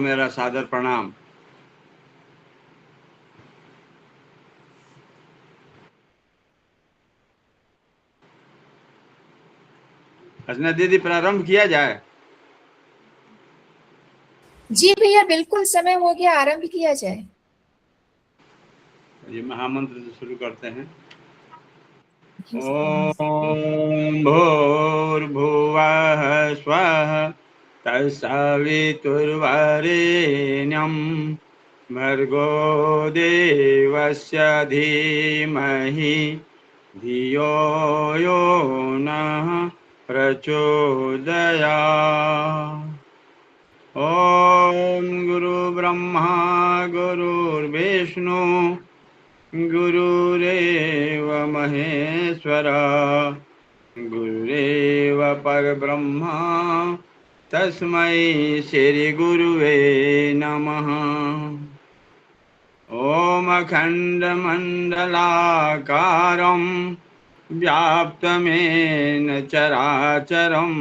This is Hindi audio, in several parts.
मेरा सादर प्रणाम। हसना दीदी, प्रारंभ किया जाए। जी भैया, बिल्कुल समय हो गया, आरंभ किया जाए। ये महामंत्र से शुरू करते हैं। जी ओम भूर्भुवः स्वः तत्सवितुर्वरेण्यं भर्गो देवस्य धीमहि धियो यो नः प्रचोदयात्। ओम गुरु ब्रह्मा गुरुर्विष्णु गुरुरेव महेश्वरा गुरुरेव परब्रह्मा तस्मै श्री गुरुवे नमः। ओम अखण्डमण्डलाकारं व्याप्तमेन चराचरं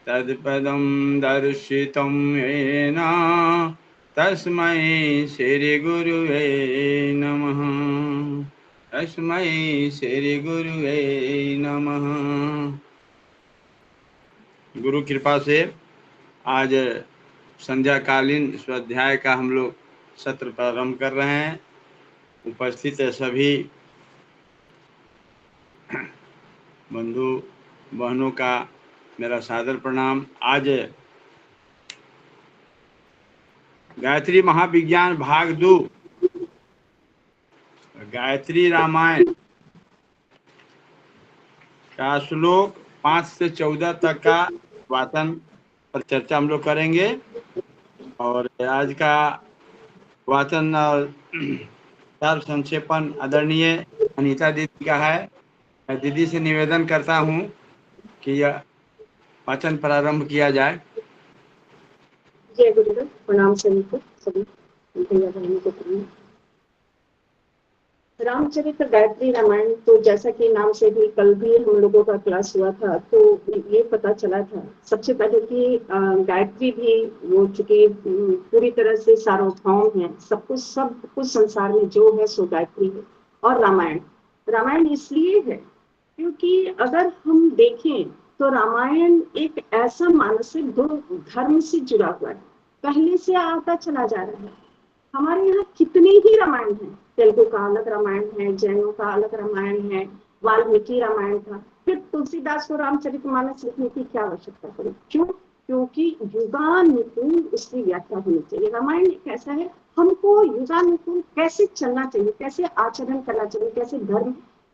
तत्पदं दर्शितं येन तस्मै श्रीगुरुवे नमः। तस्मै श्रीगुरुवे नमः। गुरु कृपा से आज संध्याकालीन स्वाध्याय का हम लोग सत्र प्रारंभ कर रहे हैं। उपस्थित सभी बंधु बहनों का मेरा सादर प्रणाम। आज गायत्री महाविज्ञान भाग 2 गायत्री रामायण का श्लोक 5 से 14 तक का वाचन पर चर्चा हम लोग करेंगे। और आज का वाचन सर्व संक्षेपण आदरणीय अनीता दीदी का है। मैं दीदी से निवेदन करता हूँ कि यह वाचन प्रारंभ किया जाए। जय गुरुदेव। प्रणाम सभी भैया बहनों को प्रणाम। रामचरित्र गायत्री रामायण, तो जैसा कि नाम से भी कल भी हम लोगों का क्लास हुआ था, तो ये पता चला था सबसे पहले कि गायत्री भी वो चूंकि पूरी तरह से सार्वभौम है, सब कुछ संसार में जो है सो गायत्री है। और रामायण इसलिए है क्योंकि अगर हम देखें तो रामायण एक ऐसा मानसिक धर्म से जुड़ा हुआ है, पहले से आता चला जा रहा है। हमारे यहाँ कितने ही रामायण हैं, तेलुगु का अलग रामायण है, जैनों का अलग रामायण है, वाल्मीकि रामायण था, फिर तुलसीदास को रामचरितमानस लिखने की क्या आवश्यकता पड़ी? क्यों? क्योंकि युगानुकूल उसकी व्याख्या होनी चाहिए। रामायण एक ऐसा है, हमको युगानुकूल कैसे चलना चाहिए, कैसे आचरण करना चाहिए, कैसे धर्म,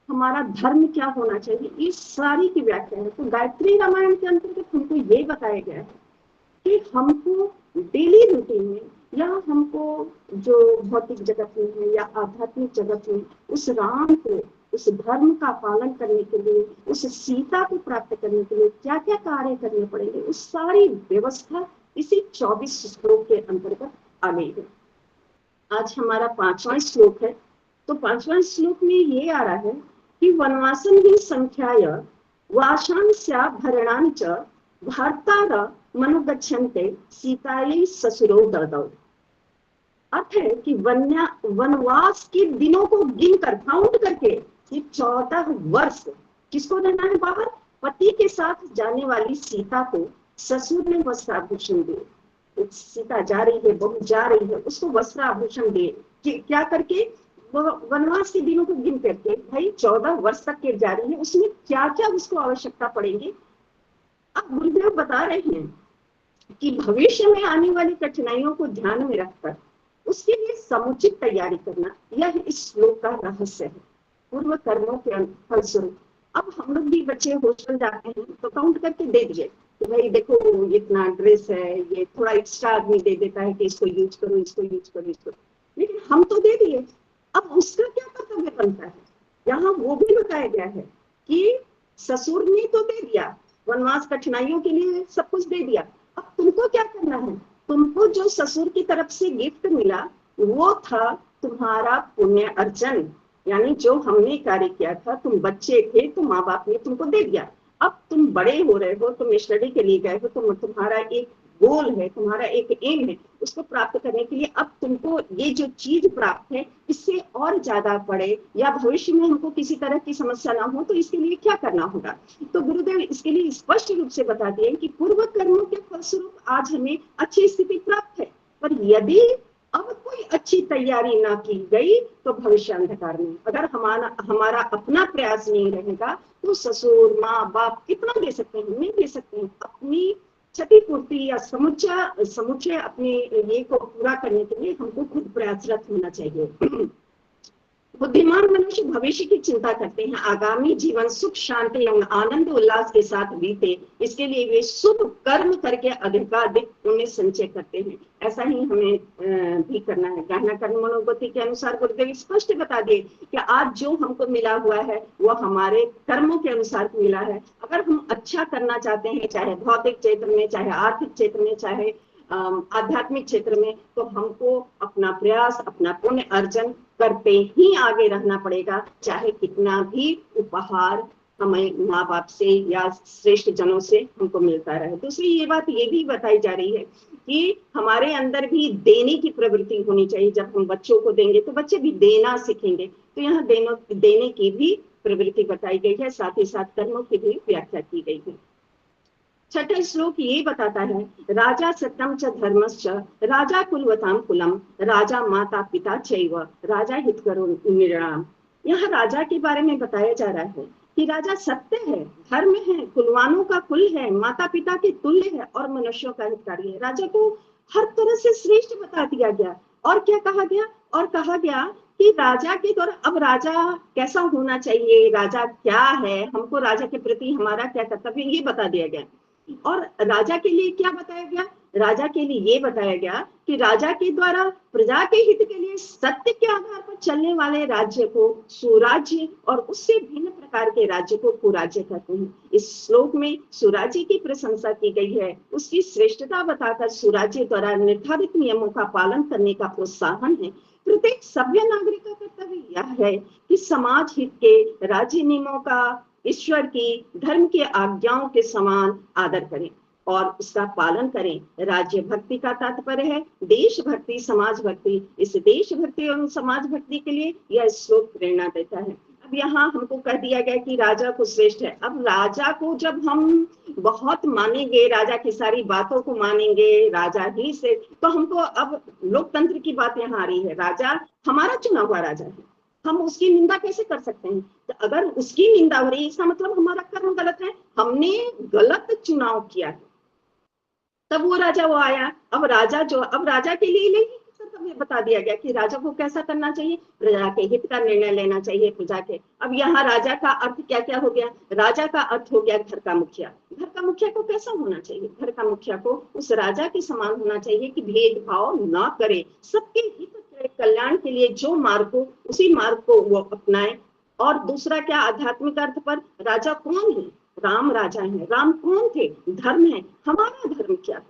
हमारा धर्म क्या होना चाहिए, इस सारी की व्याख्या है। तो गायत्री रामायण के अंतर्गत हमको ये बताया गया है कि हमको डेली रूटीन में या हमको जो भौतिक जगत में है या आध्यात्मिक जगत में उस राम को, उस धर्म का पालन करने के लिए, उस सीता को प्राप्त करने के लिए क्या क्या कार्य करने पड़ेंगे, उस सारी व्यवस्था इसी 24 श्लोक के अंतर्गत आ गई है। आज हमारा 5वां श्लोक है। तो 5वां श्लोक में ये आ रहा है कि वनवासन ही संख्याय वाशांस्या भरणां च भर्तार मनुगच्छन्ते सीतायै ससुरो ददौ। अर्थ है कि वनवास के दिनों को गिनकर, काउंट करके, ये 14 वर्ष किसको रहना है बाहर? पति के साथ जाने वाली सीता को ससुर ने वस्त्राभूषण दिए। सीता जा रही है, बहू जा रही है, उसको वस्त्राभूषण दिए। क्या करके? वनवास के दिनों को गिन करके, भाई 14 वर्ष तक के जा रही है, उसमें क्या क्या उसको आवश्यकता पड़ेगी। अब गुरुदेव बता रहे हैं कि भविष्य में आने वाली कठिनाइयों को ध्यान में रखकर उसके लिए समुचित तैयारी करना, यह इस श्लोक का रहस्य है। पूर्व कर्मों के फलस्वरूप अब हम लोग भी बच्चे हॉस्टल जाते हैं तो काउंट करके दे दिए कि भाई देखो इतना ड्रेस है, ये थोड़ा एक्स्ट्रा आदमी दे देता है कि इसको यूज करो, इसको यूज करो, इसको, लेकिन हम तो दे दिए। अब उसका क्या कर्तव्य बनता है? यहाँ वो भी बताया गया है कि ससुर ने तो दे दिया, वनवास कठिनाइयों के लिए सब कुछ दे दिया, अब तुमको क्या करना है? तुमको जो ससुर की तरफ से गिफ्ट मिला वो था तुम्हारा पुण्य अर्जन, यानी जो हमने कार्य किया था, तुम बच्चे थे तो माँ बाप ने तुमको दे दिया, अब तुम बड़े हो रहे हो, तुम स्टडी के लिए गए हो, तो तुम्हारा एक गोल है, तुम्हारा एक एम है, उसको प्राप्त करने के लिए अब तुमको ये जो चीज प्राप्त है इससे और ज्यादा बढ़े या भविष्य में हमको किसी तरह की समस्या ना हो, तो इसके लिए क्या करना होगा। तो गुरुदेव इसके लिए स्पष्ट रूप से बता दिए कि पूर्व कर्मों के फलस्वरूप आज हमें अच्छी स्थिति प्राप्त है, पर यदि अब कोई अच्छी तैयारी ना की गई तो भविष्य अंधकार में। अगर हमारा अपना प्रयास नहीं रहेगा तो ससुर माँ बाप कितना दे सकते हैं, नहीं दे सकते हैं। अपनी क्षतिपूर्ति या समुच्चय अपने ये को पूरा करने के लिए हमको खुद प्रयासरत होना चाहिए। बुद्धिमान मनुष्य भविष्य की चिंता करते हैं, आगामी जीवन सुख शांति एवं आनंद उल्लास के साथ बीते, इसके लिए वे शुभ कर्म करके अधिकाधिक पुण्य संचय करते हैं। ऐसा ही हमें भी करना है। गहना कर्म मनोगति के अनुसार गुरुदेव स्पष्ट बता दिए कि आज जो हमको मिला हुआ है वो हमारे कर्मों के अनुसार मिला है। अगर हम अच्छा करना चाहते हैं, चाहे भौतिक क्षेत्र में, चाहे आर्थिक क्षेत्र में, चाहे आध्यात्मिक क्षेत्र में, तो हमको अपना प्रयास, अपना पुण्य अर्जन करते ही आगे रहना पड़ेगा, चाहे कितना भी उपहार हमें माँ बाप से या श्रेष्ठ जनों से हमको मिलता रहे। दूसरी ये बात ये भी बताई जा रही है कि हमारे अंदर भी देने की प्रवृत्ति होनी चाहिए। जब हम बच्चों को देंगे तो बच्चे भी देना सीखेंगे, तो यहाँ देने की भी प्रवृत्ति बताई गई है, साथ ही साथ कर्मों की भी व्याख्या की गई है। छठा श्लोक ये बताता है, राजा सत्यम च धर्मश्च राजा कुलवताम कुलम राजा माता पिता चैव राजा हितकरो निर्णाम। यहाँ राजा के बारे में बताया जा रहा है कि राजा सत्य है, धर्म है, कुलवानों का कुल है, माता पिता के तुल्य है और मनुष्यों का हितकारी है। राजा को हर तरह से श्रेष्ठ बता दिया गया। और क्या कहा गया, और कहा गया कि राजा के द्वारा अब राजा कैसा होना चाहिए, राजा क्या है, हमको राजा के प्रति हमारा क्या कर्तव्य, ये बता दिया गया। और राजा के लिए क्या बताया गया, राजा के लिए ये बताया गया कि राजा के द्वारा प्रजा के हित के लिए सत्य के आधार पर चलने वाले राज्य को सुराज्य और उससे भिन्न प्रकार के राज्य को कुराज्य कहते हैं। इस श्लोक में सुराज्य की प्रशंसा की गई है, उसकी श्रेष्ठता बताकर सुराज्य द्वारा निर्धारित नियमों का पालन करने का प्रोत्साहन है। प्रत्येक सभ्य नागरिक का कर्तव्य यह है कि समाज हित के राज्य नियमों का ईश्वर की धर्म की आज्ञाओं के समान आदर करें और उसका पालन करें। राज्य भक्ति का तात्पर्य है देशभक्ति, समाज भक्ति। इस देशभक्ति और समाज भक्ति के लिए यह श्लोक प्रेरणा देता है। अब यहाँ हमको कह दिया गया कि राजा को श्रेष्ठ है। अब राजा को जब हम बहुत मानेंगे, राजा की सारी बातों को मानेंगे, राजा ही से, तो हमको अब लोकतंत्र की बात यहाँ आ रही है। राजा हमारा चुना हुआ राजा है, हम उसकी निंदा कैसे कर सकते हैं। तो अगर उसकी निंदा हो रही है इसका मतलब हमारा कर्म गलत है, हमने गलत चुनाव किया है। तब वो राजा वो आया। अब राजा के लिए नहीं कर्तव्य बता दिया गया कि राजा को कैसा करना चाहिए, प्रजा के हित का निर्णय लेना चाहिए प्रजा के। अब यहाँ राजा का अर्थ क्या क्या हो गया, राजा का अर्थ हो गया घर का मुखिया। घर का मुखिया को कैसा होना चाहिए, घर का मुखिया को उस राजा के समान होना चाहिए कि भेदभाव ना करे, सबके हित कल्याण के लिए जो मार्ग हो उसी मार्ग को वो अपनाए। और दूसरा क्या, आध्यात्मिक अर्थ पर राजा कौन है, राम राजा है। राम कौन थे, धर्म है। हमारा धर्म क्या है,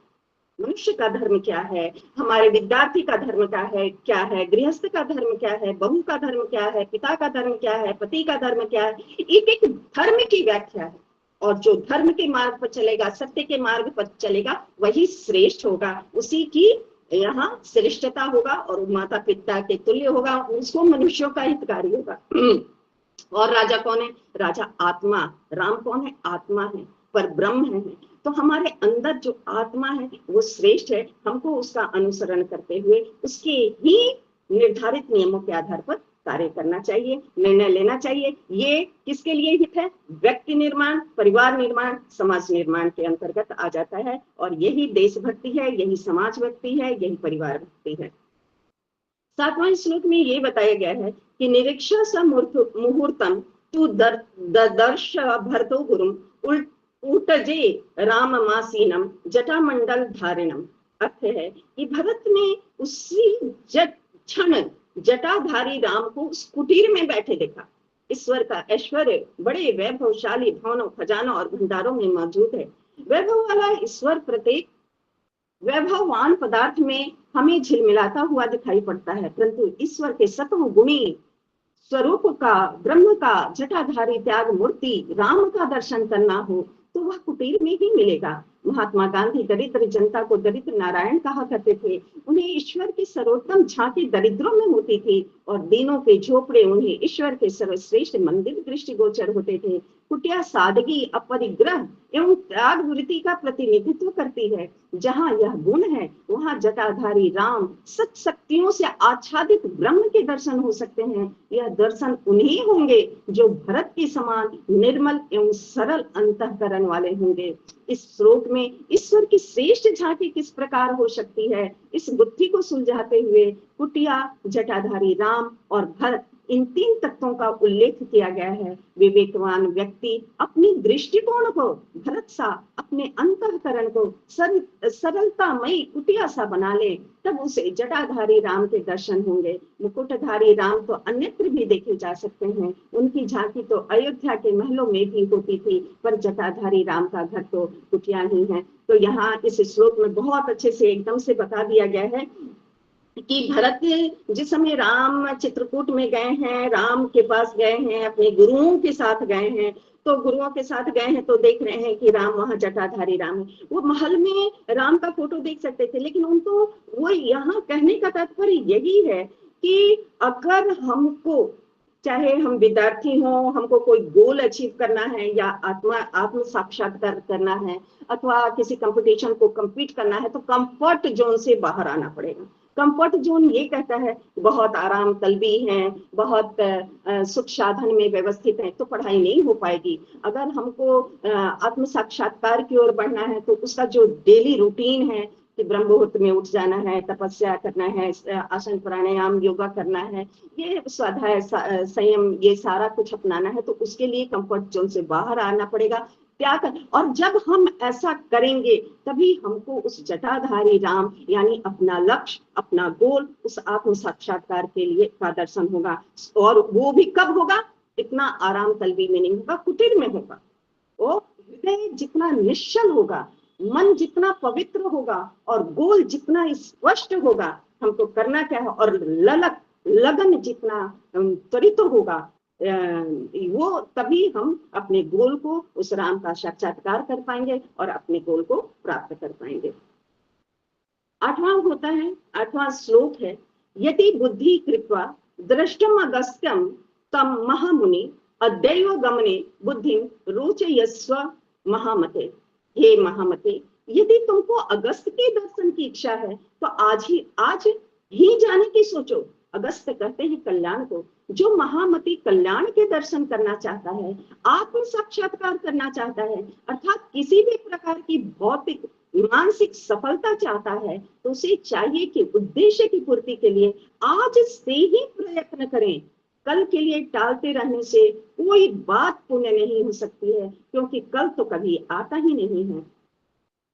मनुष्य का धर्म क्या है, हमारे विद्यार्थी का धर्म क्या है, गृहस्थ का धर्म क्या है, बहू का धर्म क्या है, पिता का धर्म क्या है, पति का धर्म क्या है। एक एक धर्म की व्याख्या है। और जो धर्म के मार्ग पर चलेगा, सत्य के मार्ग पर चलेगा, वही श्रेष्ठ होगा, उसी की यहाँ श्रेष्ठता होगा और माता पिता के तुल्य होगा, उसको मनुष्यों का हितकारी होगा। और राजा कौन है, राजा आत्मा। राम कौन है, आत्मा है, पर ब्रह्म है। तो हमारे अंदर जो आत्मा है वो श्रेष्ठ है। हमको उसका अनुसरण करते हुए उसके ही निर्धारित नियमों के आधार पर कार्य करना चाहिए, निर्णय लेना चाहिए। ये किसके लिए हित है, व्यक्ति निर्माण, परिवार निर्माण, समाज निर्माण के अंतर्गत आ जाता है। और यही देशभक्ति है, यही समाज भक्ति है, यही परिवार भक्ति है। 7वां श्लोक में ये बताया गया है कि निरीक्षा स मुहूर्तम तु दर्श भरतो गुरुम उटजे राम मासीनम जटामंडल धारिणम। अर्थ है कि भरत ने उसी क्षण जटाधारी राम को उस कुटीर में बैठे देखा। ईश्वर का ऐश्वर्य बड़े वैभवशाली भवनों, खजानों और भंडारों में मौजूद है। वैभव वाला ईश्वर प्रत्येक वैभववान पदार्थ में हमें झिलमिलाता हुआ दिखाई पड़ता है, परंतु ईश्वर के सतों गुणी स्वरूप का, ब्रह्म का जटाधारी त्याग मूर्ति राम का दर्शन करना हो तो वह कुटीर में ही मिलेगा। महात्मा गांधी दरिद्र जनता को दरिद्र नारायण कहा करते थे। उन्हें ईश्वर की सर्वोत्तम झांकी दरिद्रों में होती थी और दीनों के झोपड़े उन्हें ईश्वर के सर्वश्रेष्ठ मंदिर दृष्टिगोचर होते थे। कुटिया सादगी अपरिग्रह एवं त्याग वृत्ति का प्रतिनिधित्व करती है। जहां यह गुण है वहां जटाधारी राम सत शक्तियों से आच्छादित ब्रह्म के दर्शन हो सकते हैं। यह दर्शन उन्हीं होंगे जो भरत के समान निर्मल एवं सरल अंतःकरण वाले होंगे। इस श्लोक में ईश्वर की श्रेष्ठ झांकी किस प्रकार हो सकती है, इस बुद्धि को सुलझाते हुए कुटिया, जटाधारी राम और भरत, इन तीन तत्वों का उल्लेख किया गया है। विवेकवान व्यक्ति अपनी दृष्टिकोण को भरत सा, अपने अंतःकरण को सरलतामयी कुटिया सा बना ले, तब उसे जटाधारी राम के दर्शन होंगे। मुकुटधारी राम तो अन्यत्र भी देखे जा सकते हैं। उनकी झांकी तो अयोध्या के महलों में भी होती थी, पर जटाधारी राम का घर तो कुटिया ही है। तो यहाँ इस श्लोक में बहुत अच्छे से एकदम से बता दिया गया है कि भरत जिस समय राम चित्रकूट में गए हैं, राम के पास गए हैं, अपने गुरुओं के साथ गए हैं, तो गुरुओं के साथ गए हैं तो देख रहे हैं कि राम वहां जटाधारी राम है। वो महल में राम का फोटो देख सकते थे, लेकिन उनको वो यहाँ कहने का तात्पर्य यही है कि अगर हमको, चाहे हम विद्यार्थी हों, हमको कोई गोल अचीव करना है या आत्म साक्षात्कार करना है अथवा किसी कंपटीशन को compete करना है, तो कंफर्ट जोन से बाहर आना पड़ेगा। कंफर्ट जोन ये कहता है बहुत आराम तलबी हैं, बहुत सुख साधन में व्यवस्थित हैं, तो पढ़ाई नहीं हो पाएगी। अगर हमको आत्म साक्षात्कार की ओर बढ़ना है तो उसका जो डेली रूटीन है कि ब्रह्म मुहूर्त में उठ जाना है, तपस्या करना है, आसन प्राणायाम योगा करना है, ये स्वाध्याय संयम, ये सारा कुछ अपनाना है, तो उसके लिए कंफर्ट जोन से बाहर आना पड़ेगा, त्याग। और जब हम ऐसा करेंगे तभी हमको उस जटाधारी राम यानी अपना लक्ष्य, अपना गोल, उस आत्म साक्षात्कार के लिए का दर्शन होगा। और वो भी कब होगा? इतना आराम तलबी में नहीं होगा, कुटीर में होगा। वो हृदय जितना निश्चल होगा, मन जितना पवित्र होगा और गोल जितना स्पष्ट होगा हमको करना क्या है, और लगन जितना त्वरित होगा, वो तभी हम अपने गोल को, उस राम का साक्षात्कार कर पाएंगे और अपने गोल को प्राप्त कर पाएंगे। आठवां श्लोक है, यदि बुद्धि कृत्वा दृष्टम अगस्त्यम तम महामुनि अद्यैव गमने बुद्धिं रोचयस्व महामते। हे महामते, यदि तुमको अगस्त के दर्शन की इच्छा है तो आज ही जाने की सोचो। अगस्त कहते हैं कल्याण को। जो महामती कल्याण के दर्शन करना चाहता है, आत्म साक्षात्कार करना चाहता है, अर्थात किसी भी प्रकार की भौतिक मानसिक सफलता चाहता है, तो उसे चाहिए कि उद्देश्य की पूर्ति के लिए आज से ही प्रयत्न करें। कल के लिए टालते रहने से कोई बात पूर्ण नहीं हो सकती है, क्योंकि कल तो कभी आता ही नहीं है।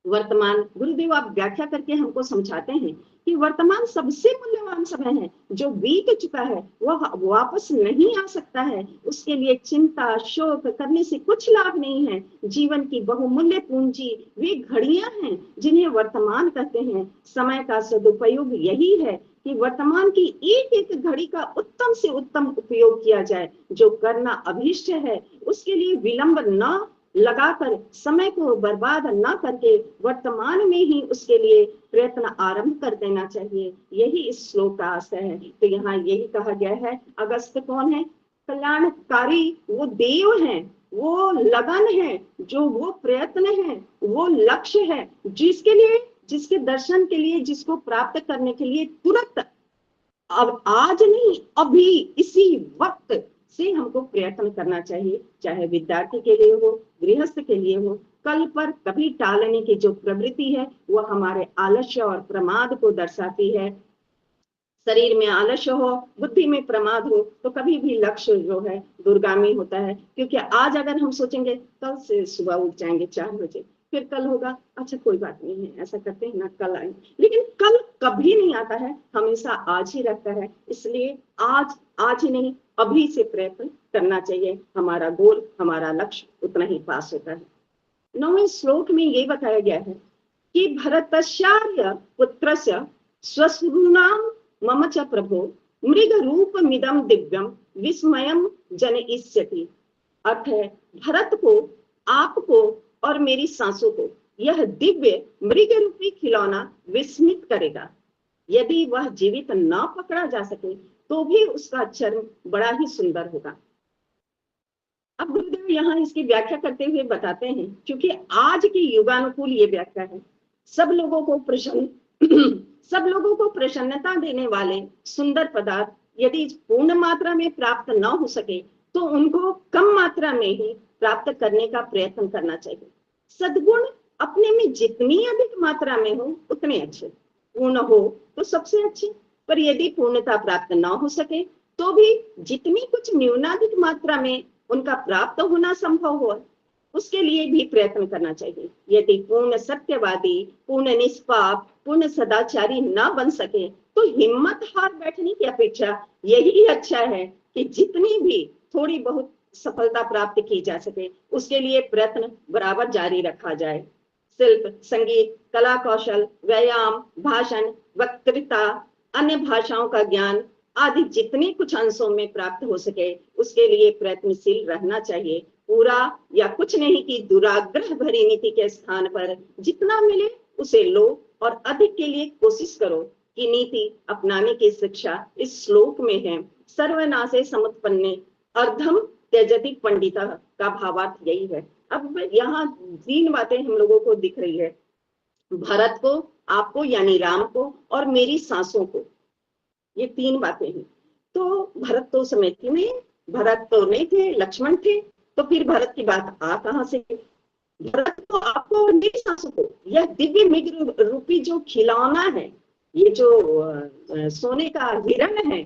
वर्तमान, गुरुदेव आप व्याख्या करके हमको समझाते हैं कि वर्तमान सबसे मूल्यवान समय है। जो बीत चुका है वह वापस नहीं आ सकता है, उसके लिए चिंता शोक करने से कुछ लाभ नहीं है। जीवन की बहुमूल्य पूंजी वे घड़ियां हैं जिन्हें वर्तमान कहते हैं। समय का सदुपयोग यही है कि वर्तमान की एक एक घड़ी का उत्तम से उत्तम उपयोग किया जाए। जो करना अभीष्ट है उसके लिए विलंब न लगाकर, समय को बर्बाद न करके वर्तमान में ही उसके लिए प्रयत्न आरंभ कर देना चाहिए। यही इस श्लोक का आशय है। तो यहाँ यही कहा गया है, अगस्त कौन है? कल्याणकारी वो देव हैं, वो लगन है, जो वो प्रयत्न है, वो लक्ष्य है, जिसके लिए, जिसके दर्शन के लिए, जिसको प्राप्त करने के लिए तुरंत, अब आज नहीं, अभी इसी वक्त से हमको प्रयत्न करना चाहिए। चाहे विद्यार्थी के लिए हो, गृहस्थ के लिए हो। कल पर कभी टालने की जो प्रवृत्ति है वह हमारे आलस्य और प्रमाद को दर्शाती है। शरीर में आलस्य हो, बुद्धि में प्रमाद हो, तो कभी भी लक्ष्य जो है दूरगामी होता है। क्योंकि आज अगर हम सोचेंगे कल से सुबह उठ जाएंगे 4 बजे, फिर कल होगा, अच्छा कोई बात नहीं है, ऐसा करते हैं ना, कल आएंगे, लेकिन कल कभी नहीं आता है, हमेशा आज ही रहता है। इसलिए आज ही नहीं, अभी से प्रयत्न करना चाहिए। हमारा गोल, हमारा लक्ष्य उतना ही पास होता है। 9वें श्लोक में ये बताया गया है कि भरतस्यार्य पुत्रस्य स्वश्रूणाम मम च प्रभो मृग रूप मिदम दिव्यम विस्मयम जनयिष्यति। अर्थ है, भरत को, आपको और मेरी सांसों को यह दिव्य मृग रूपी खिलौना विस्मित करेगा। यदि वह जीवित न पकड़ा जा सके तो भी उसका चर्म बड़ा ही सुंदर होगा। अब गुरुदेव यहाँ इसकी व्याख्या करते हुए बताते हैं, क्योंकि आज की युगानुकूल ये व्याख्या है। सब लोगों को प्रसन्नता देने वाले सुंदर पदार्थ यदि पूर्ण मात्रा में प्राप्त न हो सके तो उनको कम मात्रा में ही प्राप्त करने का प्रयत्न करना चाहिए। सद्गुण अपने में जितनी अधिक मात्रा में हो उतने अच्छे, पूर्ण हो तो सबसे अच्छे, पर यदि पूर्णता प्राप्त न हो सके तो भी जितनी कुछ न्यूनाधिक मात्रा में उनका प्राप्त होना संभव हो उसके लिए भी प्रयत्न करना चाहिए। यदि पूर्ण सत्यवादी, पूर्ण निष्पाप, पूर्ण सदाचारी न बन सके तो हिम्मत हार बैठने की अपेक्षा यही अच्छा है कि जितनी भी थोड़ी बहुत सफलता प्राप्त की जा सके उसके लिए प्रयत्न बराबर जारी रखा जाए। शिल्प, संगीत, कला कौशल, व्यायाम, भाषण, वक्तृता, अन्य भाषाओं का ज्ञान आदि जितने कुछ अंशों में प्राप्त हो सके उसके लिए प्रयत्नशील रहना चाहिए। पूरा या कुछ नहीं की दुराग्रह भरी नीति के स्थान पर जितना मिले उसे लो और अधिक के लिए कोशिश करो की नीति अपनाने की शिक्षा इस श्लोक में है। सर्वनाशे समुत्पन्ने अर्धम त्यजति पंडिता का भावार्थ यही है। अब यहाँ 3 बातें हम लोगों को दिख रही है, भरत को, आपको यानी राम को और मेरी सांसों को, ये 3 बातें हैं। तो भरत तो समय थी नहीं, भरत तो नहीं थे, लक्ष्मण थे, तो फिर भरत की बात आ कहां से? भरत को, आपको और मेरी सांसों को, यह दिव्य मृग रूपी जो खिलौना है, ये जो सोने का हिरण है,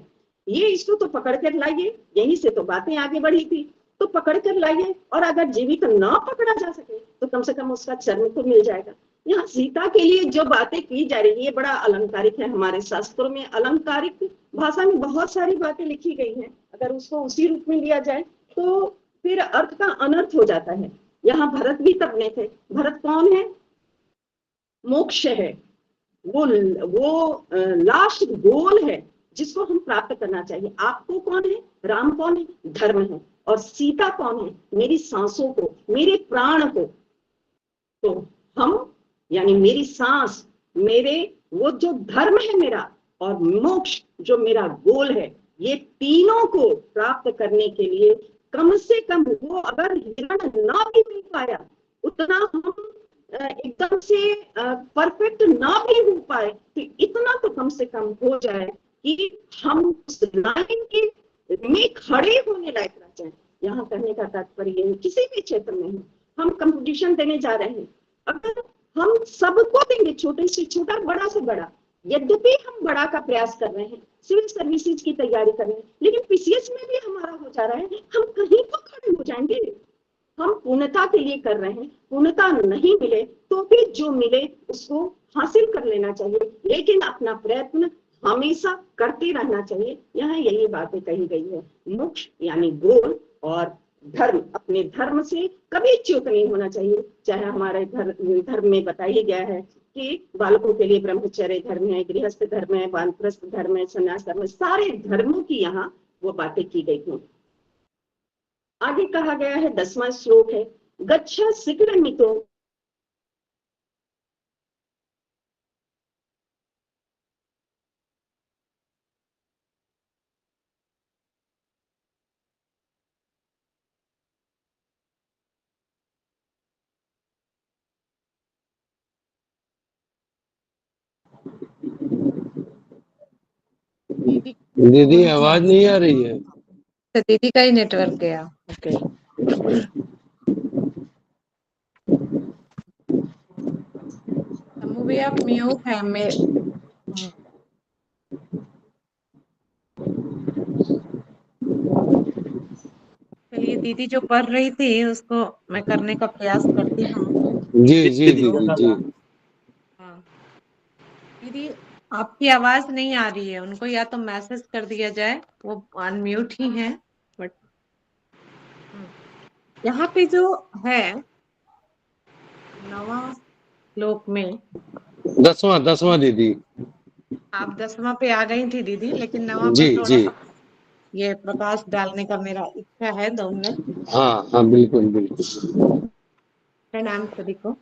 ये इसको तो पकड़ कर लाइए। यहीं से तो बातें आगे बढ़ी थी, तो पकड़ कर लाइए और अगर जीवित ना पकड़ा जा सके तो कम से कम उसका चर्म तो मिल जाएगा। यहाँ सीता के लिए जो बातें की जा रही है ये बड़ा अलंकारिक है। हमारे शास्त्रों में अलंकारिक भाषा में बहुत सारी बातें लिखी गई हैं, अगर उसको उसी रूप में लिया जाए तो फिर अर्थ का अनर्थ हो जाता है। यहाँ भरत भी तब नहीं थे। भरत कौन है? मोक्ष है, वो लास्ट गोल है जिसको हम प्राप्त करना चाहिए। आपको कौन है? राम कौन है? धर्म है। और सीता कौन है? मेरी सांसों को, मेरे प्राण को। तो हम यानी मेरी सांस, मेरे वो जो धर्म है मेरा, और मोक्ष जो मेरा गोल है, ये तीनों को प्राप्त करने के लिए कम से कम वो अगर हिरण ना भी मिल पाया उतना हम एकदम से परफेक्ट ना भी हो पाए तो इतना तो कम से कम हो जाए कि हम उस लाइन के में खड़े होने लायक रह जाए। यहाँ कहने का तात्पर्य है किसी भी क्षेत्र में हम कंपटीशन देने जा रहे हैं, अगर हम सबको देंगे, छोटे से छोटा, बड़ा से बड़ा, यद्यपि हम बड़ा का प्रयास कर रहे हैं, सिविल सर्विसेज की तैयारी कर रहे हैं, लेकिन पीसीएस में भी हमारा हो जा रहा है, हम कहीं तो खड़े हो जाएंगे। हम पूर्णता के लिए कर रहे हैं, पूर्णता नहीं मिले तो भी जो मिले उसको हासिल कर लेना चाहिए, लेकिन अपना प्रयत्न हमेशा करते रहना चाहिए। यहाँ यही बातें कही गई है। मोक्ष यानी गोल, और धर्म, अपने धर्म से कभी च्युत नहीं होना चाहिए। चाहे हमारे धर्म में बताया गया है कि बालकों के लिए ब्रह्मचर्य धर्म है, गृहस्थ धर्म है, वानप्रस्थ धर्म है, संन्यास धर्म है, सारे धर्मों की यहाँ वो बातें की गई हैं। आगे कहा गया है 10वां श्लोक है, गच्छ शीघ्र मितो। दीदी आवाज नहीं आ रही है। तो दीदी का ही नेटवर्क गया। ओके, भी आप म्यूट है। चलिए, दीदी जो पढ़ रही थी उसको मैं करने का प्रयास करती हूँ। जी जी दीदी जी। हाँ दीदी, आपकी आवाज नहीं आ रही है, उनको या तो मैसेज कर दिया जाए, वो अनम्यूट ही है। बट यहाँ पे जो है 9वां श्लोक में, 10वां दीदी। आप 10वां पे आ गई थी दीदी, लेकिन 9वां जी पर थोड़ा जी। सा ये प्रकाश डालने का मेरा इच्छा है। 2 मिनट। हाँ हाँ बिल्कुल बिल्कुल। प्रणाम सभी को।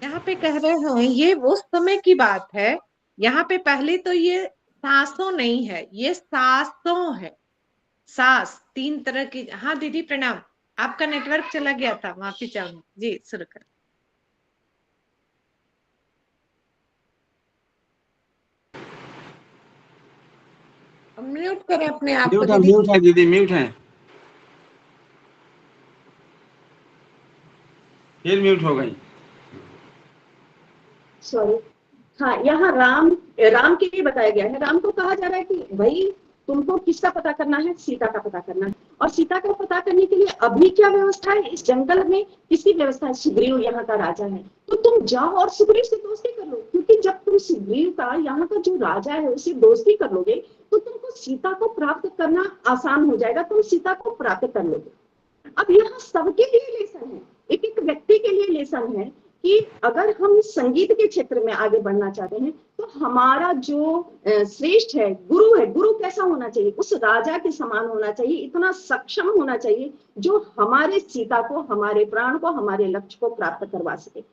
यहाँ पे कह रहे हैं ये उस समय की बात है। यहाँ पे पहले तो ये सांसों नहीं है, ये सासों है। सास 3 तरह की। हाँ दीदी प्रणाम, आपका नेटवर्क चला गया था, माफी चाहूंगी जी, शुरू कर। म्यूट करें अपने आप को दीदी। म्यूट है दीदी, म्यूट है, फिर म्यूट हो गई। सॉरी। हाँ, यहाँ राम राम के लिए बताया गया है। राम को कहा जा रहा है कि भाई तुमको किसका पता करना है, सीता का पता करना है। और सीता का पता करने के लिए अभी क्या व्यवस्था है इस जंगल में, किसकी व्यवस्था है? सुग्रीव यहाँ का राजा है, तो तुम जाओ और सुग्रीव से दोस्ती कर लो, क्योंकि जब तुम सुग्रीव का यहाँ का जो राजा है उससे दोस्ती कर लोगे तो तुमको सीता को प्राप्त करना आसान हो जाएगा, तुम सीता को प्राप्त कर लोगे। अब यहाँ सबके लिए लेसन है, एक एक व्यक्ति के लिए लेसन है कि अगर हम संगीत के क्षेत्र में आगे बढ़ना चाहते हैं तो हमारा जो श्रेष्ठ है, गुरु कैसा होना चाहिए? उस राजा के समान होना चाहिए, इतना सक्षम होना चाहिए जो हमारे सीता को, हमारे प्राण को, हमारे लक्ष्य को प्राप्त करवा सके।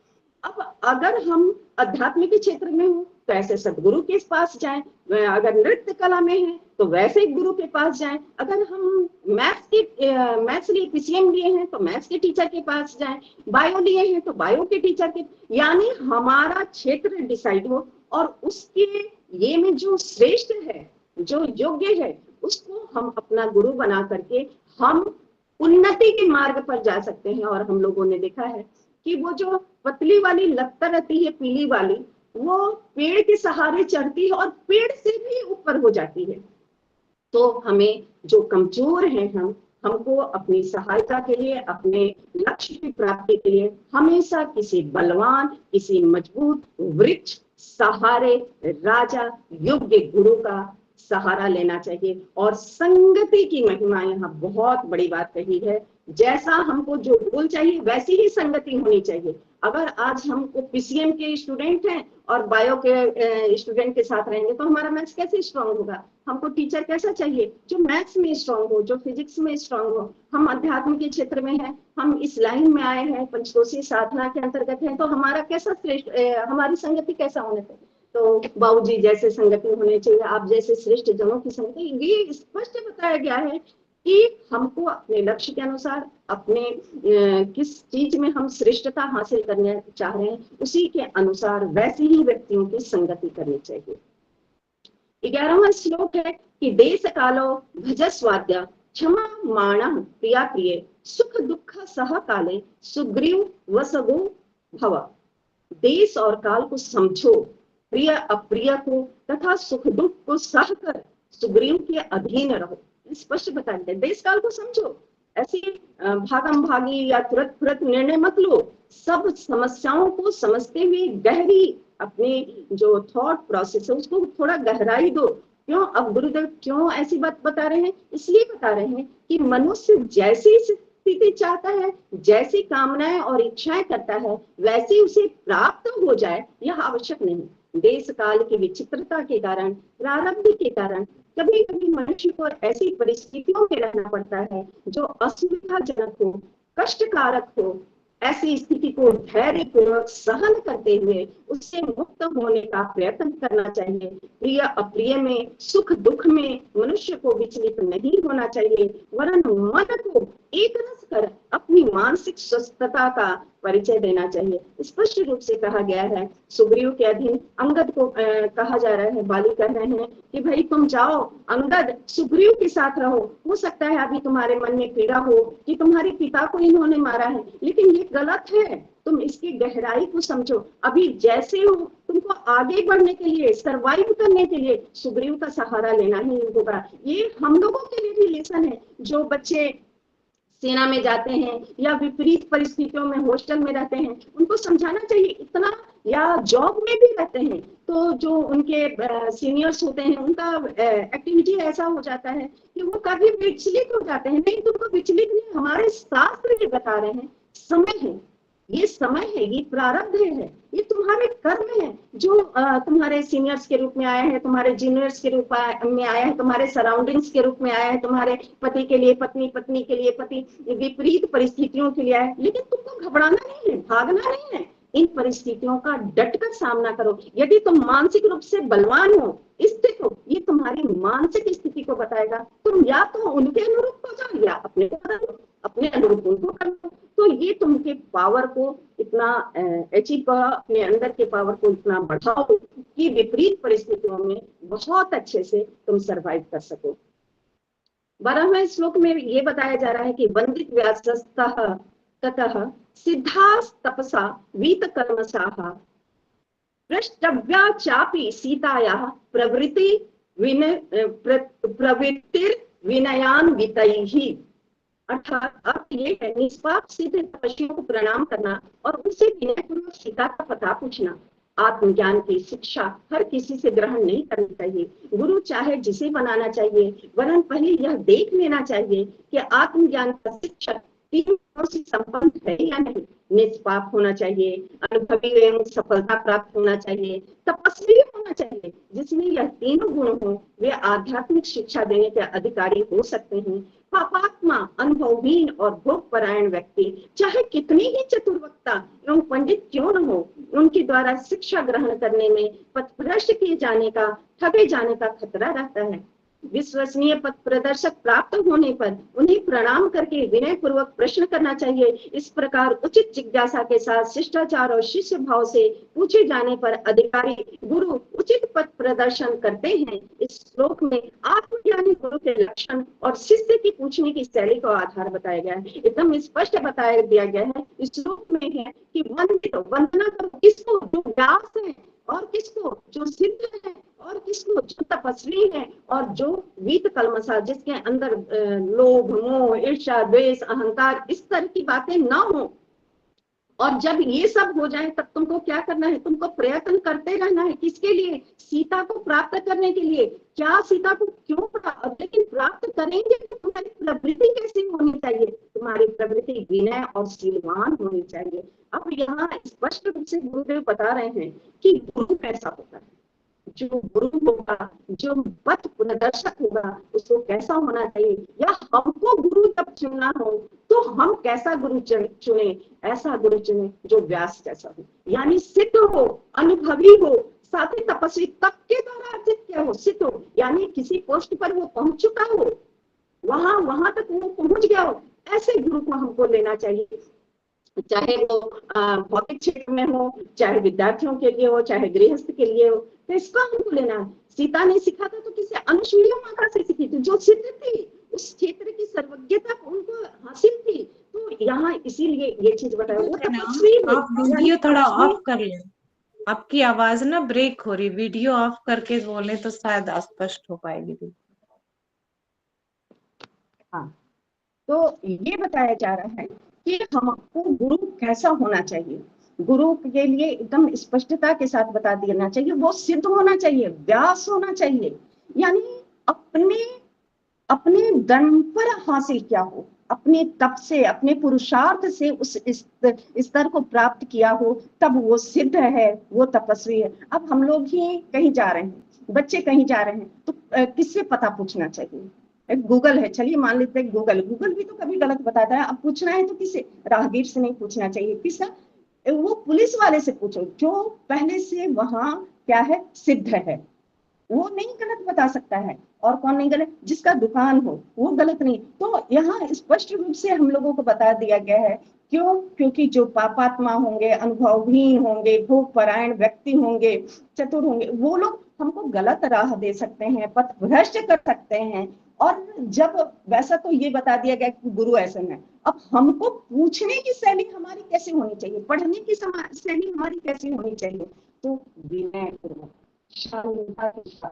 अब अगर हम अध्यात्म के क्षेत्र में हो तो ऐसे सदगुरु के पास जाएं, अगर नृत्य कला में है तो वैसे गुरु के पास जाएं, अगर हम मैथ्स लिए पीसीएम लिए हैं तो मैथ्स के टीचर के पास जाएं, बायो लिए हैं तो बायो के टीचर के, यानी हमारा क्षेत्र डिसाइड हो और उसके ये में जो श्रेष्ठ है, जो योग्य है, उसको हम अपना गुरु बना करके हम उन्नति के मार्ग पर जा सकते हैं। और हम लोगों ने देखा है कि वो जो पतली वाली लत्ता रहती है, पीली वाली, वो पेड़ के सहारे चढ़ती है और पेड़ से भी ऊपर हो जाती है। तो हमें जो कमजोर हैं, हमको अपनी सहायता के लिए, अपने लक्ष्य की प्राप्ति के लिए हमेशा किसी बलवान, किसी मजबूत वृक्ष सहारे, राजा, योग्य गुरु का सहारा लेना चाहिए। और संगति की महिमा यहाँ बहुत बड़ी बात कही है। जैसा हमको जो गोल चाहिए वैसी ही संगति होनी चाहिए। अगर आज हमको पीसीएम के स्टूडेंट हैं और बायो के स्टूडेंट के साथ रहेंगे तो हमारा मैथ्स कैसे स्ट्रांग होगा? हमको टीचर कैसा चाहिए? जो मैथ्स में स्ट्रांग हो, जो फिजिक्स में स्ट्रांग हो। हम अध्यात्म के क्षेत्र में हैं, हम इस लाइन में आए हैं, पंचकोशीय साधना के अंतर्गत हैं, तो हमारा कैसा श्रेष्ठ, हमारी संगति कैसा होना चाहिए? तो बाबूजी जैसे संगति होने चाहिए, आप जैसे श्रेष्ठ जनों की संगति। ये स्पष्ट बताया गया है कि हमको अपने लक्ष्य के अनुसार, अपने किस चीज में हम श्रेष्ठता हासिल करने चाह रहे हैं, उसी के अनुसार वैसे ही व्यक्तियों की संगति करनी चाहिए। 11वां श्लोक है कि देश कालो भजस्वाद्य क्षमा माण प्रिया प्रिय सुख दुख सह काले सुग्रीव वसगो भव। देश और काल को समझो, प्रिय अप्रिय को तथा सुख दुख को सह कर सुग्रीव के अधीन रहो। स्पष्ट बता देते, देश काल को समझो, ऐसे भागम भागी या तुरंत निर्णय मत लो। सब समस्याओं को समझते हुए गहरी अपनी जो थॉट प्रोसेस है उसको थोड़ा गहराई दो। क्यों अब गुरुदेव क्यों ऐसी बात बता रहे हैं? इसलिए बता रहे हैं कि मनुष्य जैसी स्थिति चाहता है, जैसी कामनाएं और इच्छाएं करता है, वैसे उसे प्राप्त हो जाए यह आवश्यक नहीं। देश काल की विचित्रता के कारण, प्रारब्ध के कारण कभी कभी मनुष्य को ऐसी परिस्थितियों में रहना पड़ता है जो असुविधाजनक हो, कष्टकारक हो। ऐसी स्थिति को धैर्यपूर्वक सहन करते हुए उससे मुक्त होने का प्रयत्न करना चाहिए। प्रिय अप्रिय में, सुख दुख में मनुष्य को विचलित नहीं होना चाहिए, वरन मन को एक रस कर अपनी मानसिक स्वस्थता का परिचय देना चाहिए। स्पष्ट रूप से कहा गया है, सुग्रीव के अधीन अंगद को कहा जा रहा है, बाली कह रहे हैं कि भाई तुम जाओ अंगद, सुग्रीव के साथ रहो। हो सकता है अभी तुम्हारे मन में पीड़ा हो कि तुम्हारे पिता को इन्होंने मारा है, लेकिन ये गलत है, तुम इसकी गहराई को समझो। अभी जैसे हो तुमको आगे बढ़ने के लिए, सरवाइव करने के लिए सुग्रीव का सहारा लेना ही होगा। ये हम लोगों के लिए भी लेसन है। जो बच्चे सेना में जाते हैं या विपरीत परिस्थितियों में हॉस्टल में रहते हैं, उनको समझाना चाहिए इतना, या जॉब में भी रहते हैं तो जो उनके सीनियर्स होते हैं उनका एक्टिविटी ऐसा हो जाता है कि वो काफी विचलित हो जाते हैं। नहीं, तुमको विचलित नहीं, हमारे शास्त्र ये बता रहे हैं, समय है, ये समय है, ये प्रारब्ध है, ये तुम्हारे कर्म है जो तुम्हारे सीनियर्स के रूप में आया है, तुम्हारे जूनियर्स के रूप में आया है, तुम्हारे सराउंडिंग्स के रूप में आया है, तुम्हारे पति के लिए पत्नी, पत्नी के लिए पति, विपरीत परिस्थितियों के लिए आया है। लेकिन तुमको घबराना नहीं है, भागना नहीं है, इन परिस्थितियों का डटकर सामना करो। यदि तुम मानसिक रूप से बलवान हो, स्थित हो, ये तुम्हारी मानसिक स्थिति को बताएगा। तुम या तो उनके अनुरूप हो जाओ या अपने अनुरूप उनको कर लो। तो ये तुमके पावर को इतना अचीव करो, अपने अंदर के पावर को इतना बढ़ाओ कि विपरीत परिस्थितियों में बहुत अच्छे से तुम सरवाइव कर सको। 12वें श्लोक में ये बताया जा रहा है कि वंदित व्यासस्तः ततः सिद्धा तपसा वीत कर्मसाः प्रष्टव्या चापि सीतायाः प्रवृत्तिर्विनयान्वितैः। अर्थात अर्थ ये है, निष्पाप सिद्ध तपस्वियों को प्रणाम करना और उनसे विनयपूर्वक सीता का पता पूछना। आत्मज्ञान की शिक्षा हर किसी से ग्रहण नहीं करनी चाहिए। गुरु चाहे जिसे बनाना चाहिए, वरन पहले यह देख लेना चाहिए कि आत्मज्ञान का शिक्षक तीन गुणों से संपन्न है या नहीं। निष्पाप होना चाहिए, अनुभवी एवं सफलता प्राप्त होना चाहिए, तपस्वी होना चाहिए। जिसमें यह तीनों गुण हो, वे आध्यात्मिक शिक्षा देने के अधिकारी हो सकते हैं। पापात्मा, अनुभवहीन और भोगपरायण व्यक्ति चाहे कितनी ही चतुर्वक्ता एवं पंडित क्यों न हो, उनके द्वारा शिक्षा ग्रहण करने में पथभ्रष्ट किए जाने का, ठगे जाने का खतरा रहता है। विश्वसनीय पथ प्रदर्शक प्राप्त होने पर उन्हें प्रणाम करके विनय पूर्वक प्रश्न करना चाहिए। इस प्रकार उचित जिज्ञासा के साथ शिष्टाचार और शिष्य भाव से पूछे जाने पर अधिकारी गुरु उचित पथ प्रदर्शन करते हैं। इस श्लोक में आत्मज्ञानी गुरु के लक्षण और शिष्य की पूछने की शैली को आधार बताया गया है। एकदम स्पष्ट बताया दिया गया है इस श्लोक में है कि वंदना करो किसको, जो व्यास है, और किसको, जो सिद्ध है, और किसको, जो तपस्वी है, और जो वीत कलमसा, जिसके अंदर लोभ, मोह, ईर्ष्या, द्वेष, अहंकार, इस तरह की बातें ना हो। और जब ये सब हो जाए तब तुमको क्या करना है, तुमको प्रयत्न करते रहना है। किसके लिए? सीता को प्राप्त करने के लिए। क्या सीता को क्यों प्राप्त, लेकिन प्राप्त करेंगे तो तुम्हारी प्रवृत्ति कैसी होनी चाहिए? तुम्हारी प्रवृत्ति विनय और शीलवान होनी चाहिए। अब यहाँ स्पष्ट रूप से गुरुदेव बता रहे हैं कि गुरु कैसा होता है। जो गुरु होगा, जो पथ प्रदर्शक होगा, उसको कैसा होना चाहिए, या हमको गुरु जब चुनना हो तो हम कैसा गुरु चुने? ऐसा गुरु चुने जो व्यास जैसा हो, यानी सिद्ध हो, अनुभवी हो, साथ ही तपस्वी, तप के द्वारा अर्जित क्या हो, सिद्ध हो, यानी किसी पोस्ट पर वो पहुंच चुका हो, वहां तक वो पहुंच गया हो। ऐसे गुरु को हमको लेना चाहिए, चाहे वो भौतिक क्षेत्र में हो, चाहे विद्यार्थियों के लिए हो, चाहे गृहस्थ के लिए हो। तो इसका हमको लेना है। सीता ने सीखा था तो किसी अनुसुईया माता से सीखी थी, जो सिद्ध थी, उस क्षेत्र की सर्वज्ञता उनको हासिल थी। तो यहाँ इसीलिए ये चीज बताया। वो तपस्वी है। आप वीडियो थोड़ा ऑफ कर लें, आपकी आवाज ना ब्रेक हो रही, वीडियो ऑफ करके बोले तो शायद स्पष्ट हो पाएगी। हाँ, तो ये बताया जा रहा है कि हमको गुरु कैसा होना चाहिए। गुरु के लिए एकदम स्पष्टता के साथ बता देना चाहिए। वो सिद्ध होना चाहिए, व्यास होना चाहिए, यानी अपने दम पर हासिल क्या हो, अपने तप से, अपने पुरुषार्थ से उस स्तर को प्राप्त किया हो, तब वो सिद्ध है, वो तपस्वी है। अब हम लोग ही कहीं जा रहे हैं, बच्चे कहीं जा रहे हैं, तो किससे पता पूछना चाहिए? गूगल है, चलिए मान लेते हैं गूगल भी तो कभी गलत बताता है। अब पूछना है तो किसे? राहगीर से नहीं पूछना चाहिए, किससे? वो पुलिस वाले से पूछो, जो पहले से वहां क्या है, सिद्ध है। वो नहीं गलत बता सकता है। और कौन नहीं गलत? जिसका दुकान हो, वो गलत नहीं। तो यहाँ स्पष्ट रूप से हम लोगों को बता दिया गया है। क्यों? क्योंकि जो पापात्मा होंगे, अनुभवहीन होंगे, भोगपरायण व्यक्ति होंगे, चतुर होंगे, वो लोग हमको गलत राह दे सकते हैं, पथ भ्रष्ट कर सकते हैं। और जब वैसा, तो ये बता दिया गया कि गुरु ऐसे हैं। अब हमको पूछने की शैली हमारी कैसे होनी चाहिए, पढ़ने की शैली हमारी कैसी होनी चाहिए? तो विनय पूर्वक, शालीनता के साथ।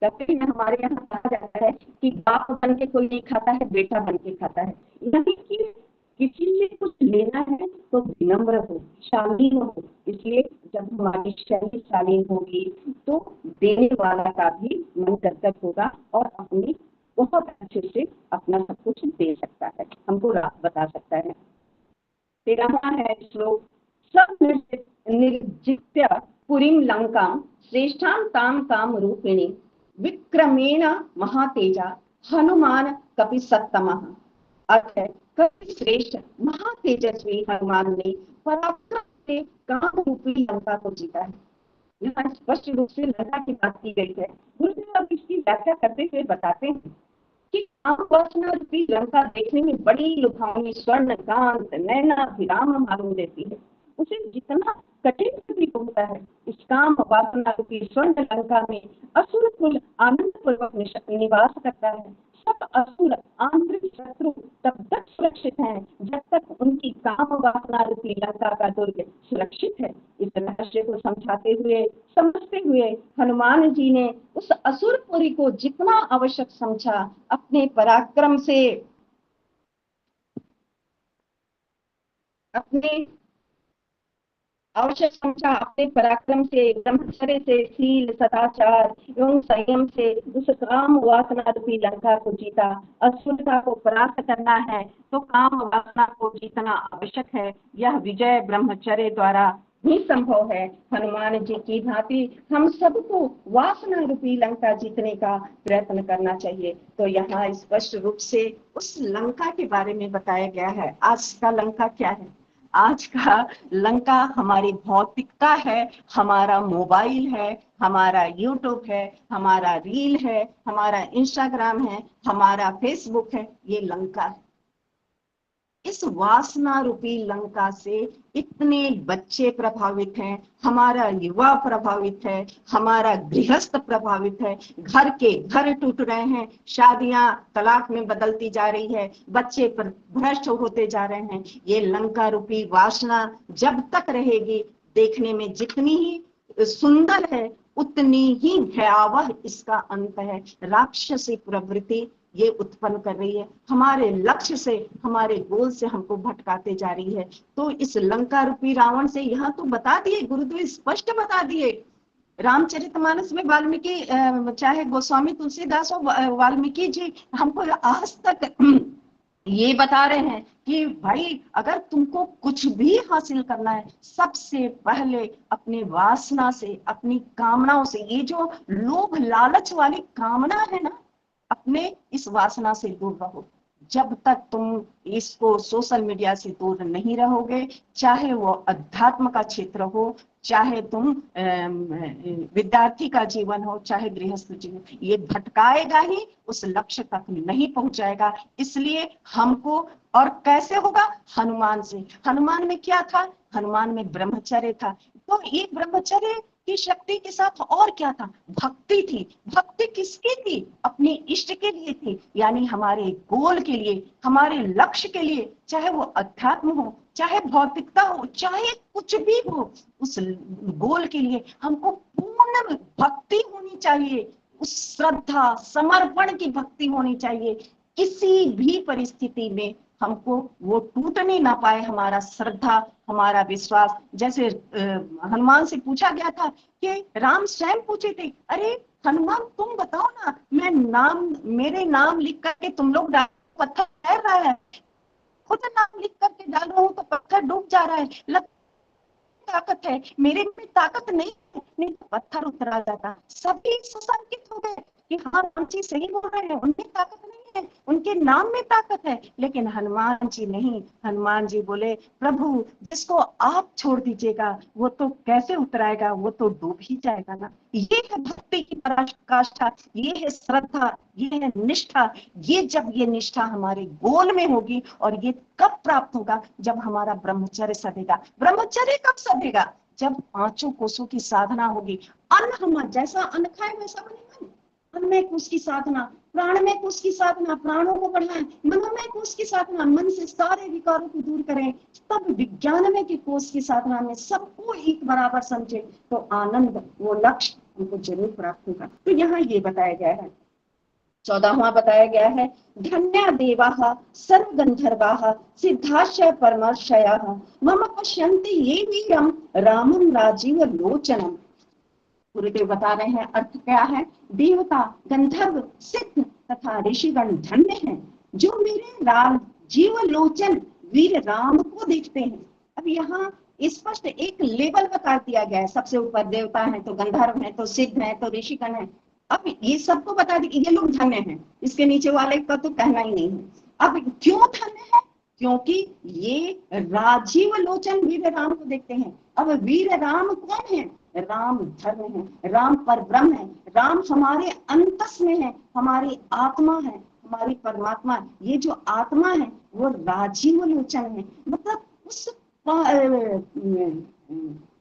कहते हैं हमारे यहाँ कहा जाता है कि बाप बन के कोई नहीं खाता है, बेटा बन के खाता है। यानी कि किसी से कुछ लेना है तो विनम्र हो, शालीन हो। इसलिए जब हमारी शैली शालीन होगी तो देने वाला का भी मन कर्तव्य होगा और अपनी बहुत अच्छे से अपना सब कुछ दे सकता है, हमको राह बता सकता है। 13वां है श्लोक, सब निर्जित्य पुरीं लंकां श्रेष्ठां तां काम रूपिणी विक्रमेण महातेजा हनुमान कपिसत्तमः। अर्थ है, कपि श्रेष्ठ महातेजस्वी हनुमान ने पराक्रम से काम रूपी लंका को जीता है। यहाँ स्पष्ट रूप से लंका की बात की गई है। गुरुदेव अब इसकी व्याख्या करते हुए बताते हैं कि काम वासना रूपी लंका देखने में बड़ी लुभावनी, स्वर्ण कांत, नयनाभिराम मालूम देती है। उसे जितना कठिन प्रतीत होता है, इस काम वासना रूपी स्वर्ण लंका में असुर कुल आनंद पूर्वक निवास करता है। सब असुर आंतरिक शत्रु तब तक सुरक्षित हैं जब तक उनकी काम वासना रूपी लंका का दुर्ग सुरक्षित है। इस रहस्य को समझते हुए हनुमान जी ने उस असुरपुरी को जितना आवश्यक समझा अपने पराक्रम से ब्रह्मचर्य से, शील, सदाचार एवं संयम से उस काम वासना रूपी लंका को जीता। असुरता को परास्त करना है तो काम वासना को जीतना आवश्यक है। यह विजय ब्रह्मचर्य द्वारा ही संभव है। हनुमान जी की भांति हम सबको वासना रूपी लंका जीतने का प्रयत्न करना चाहिए। तो यहाँ स्पष्ट रूप से उस लंका के बारे में बताया गया है। आज का लंका क्या है? आज का लंका हमारी भौतिकता है, हमारा मोबाइल है, हमारा यूट्यूब है, हमारा रील है, हमारा इंस्टाग्राम है, हमारा फेसबुक है। ये लंका है। इस वासना रूपी लंका से इतने बच्चे प्रभावित हैं, हमारा युवा प्रभावित है, हमारा गृहस्थ प्रभावित है, घर के घर टूट रहे हैं, शादियां तलाक में बदलती जा रही है, बच्चे पर भ्रष्ट होते जा रहे हैं। ये लंका रूपी वासना जब तक रहेगी, देखने में जितनी ही सुंदर है उतनी ही भयावह इसका अंत है। राक्षसी प्रवृत्ति ये उत्पन्न कर रही है, हमारे लक्ष्य से, हमारे गोल से हमको भटकाते जा रही है। तो इस लंका रूपी रावण से यहाँ तो बता दिए, गुरुदेव स्पष्ट बता दिए। रामचरितमानस में वाल्मीकि, चाहे गोस्वामी तुलसीदास और वाल्मीकि जी हमको आज तक ये बता रहे हैं कि भाई अगर तुमको कुछ भी हासिल करना है, सबसे पहले अपने वासना से, अपनी कामनाओं से, ये जो लोभ लालच वाली कामना है ना, अपने इस वासना से दूर रहो। जब तक तुम इसको सोशल मीडिया से दूर नहीं रहोगे, चाहे वो अध्यात्म का क्षेत्र हो, चाहे तुम विद्यार्थी का जीवन हो, चाहे गृहस्थ जीवन, ये भटकाएगा ही, उस लक्ष्य तक नहीं पहुंचाएगा। इसलिए हमको, और कैसे होगा? हनुमान से। हनुमान में क्या था? हनुमान में ब्रह्मचर्य था। तो ये ब्रह्मचर्य की शक्ति के साथ और क्या था? भक्ति थी। भक्ति किसकी थी? अपने इष्ट के लिए थी, यानी हमारे गोल के लिए, हमारे लक्ष्य के लिए, चाहे वो अध्यात्म हो, चाहे भौतिकता हो, चाहे कुछ भी हो, उस गोल के लिए हमको पूर्ण भक्ति होनी चाहिए। उस श्रद्धा, समर्पण की भक्ति होनी चाहिए। किसी भी परिस्थिति में हमको वो टूटने ना पाए, हमारा श्रद्धा, हमारा विश्वास। जैसे हनुमान से पूछा गया था कि राम स्वयं पूछे थे, अरे हनुमान तुम बताओ ना, मेरे नाम लिख करके तुम लोग पत्थर तैर रहा है, खुद नाम लिख करके डाल रहा हूँ तो पत्थर डूब जा रहा है, ताकत है, मेरे में ताकत नहीं है, नहीं तो पत्थर उतरा जाता। सभी सुसंकित हो गए कि हाँ राम जी सही बोल रहे हैं, उनमें ताकत नहीं है, उनके नाम में ताकत है। लेकिन हनुमान जी नहीं, हनुमान जी बोले प्रभु जिसको आप छोड़ दीजिएगा वो तो कैसे उतराएगा, वो तो डूब ही जाएगा ना। ये है भक्ति की पराकाष्ठा, ये है श्रद्धा, ये है निष्ठा। ये जब ये निष्ठा हमारे गोल में होगी, और ये कब प्राप्त होगा? जब हमारा ब्रह्मचर्य सधेगा। ब्रह्मचर्य कब सधेगा? जब 5 कोसों की साधना होगी। अन्न हम जैसा अन्न खाए वैसा बनेगा। अन्न में कोष की साधना, प्राण में कोष की साधना, प्राणों को बढ़ाएं, मनोमय कोष की साधना, मन से सारे विकारों को दूर करें, तब विज्ञान में की कोष की साधना में सबको एक बराबर समझे, तो आनंद, वो लक्ष्य हमको जरूर प्राप्त होगा। तो यहाँ ये बताया गया है। 14वां बताया गया है, धन्या देवाः सर्वगंधर्वाः सिद्धाश्च परमर्षयाः मम पश्यन्ति ये वीरम रामं राजीव लोचनम। गुरुदेव बता रहे हैं अर्थ क्या है। देवता, गंधर्व, सिद्ध तथा ऋषिगण धन्य हैं जो मेरे राजीव लोचन वीर राम को देखते हैं। अब यहाँ स्पष्ट एक लेवल बता दिया गया है। सबसे ऊपर देवता है, तो गंधर्व है, तो सिद्ध है, तो ऋषिगण है। अब ये सबको बता दी ये लोग धन्य हैं, इसके नीचे वाले का तो कहना ही नहीं है। अब क्यों धन्य है? क्योंकि ये राजीव लोचन वीर राम को देखते हैं। अब वीर राम कौन है? राम धर्म है, राम परब्रह्म है, राम हमारे अंतस में है, हमारी आत्मा है, हमारी परमात्मा है। ये जो आत्मा है वो राजीव लोचन है, मतलब उस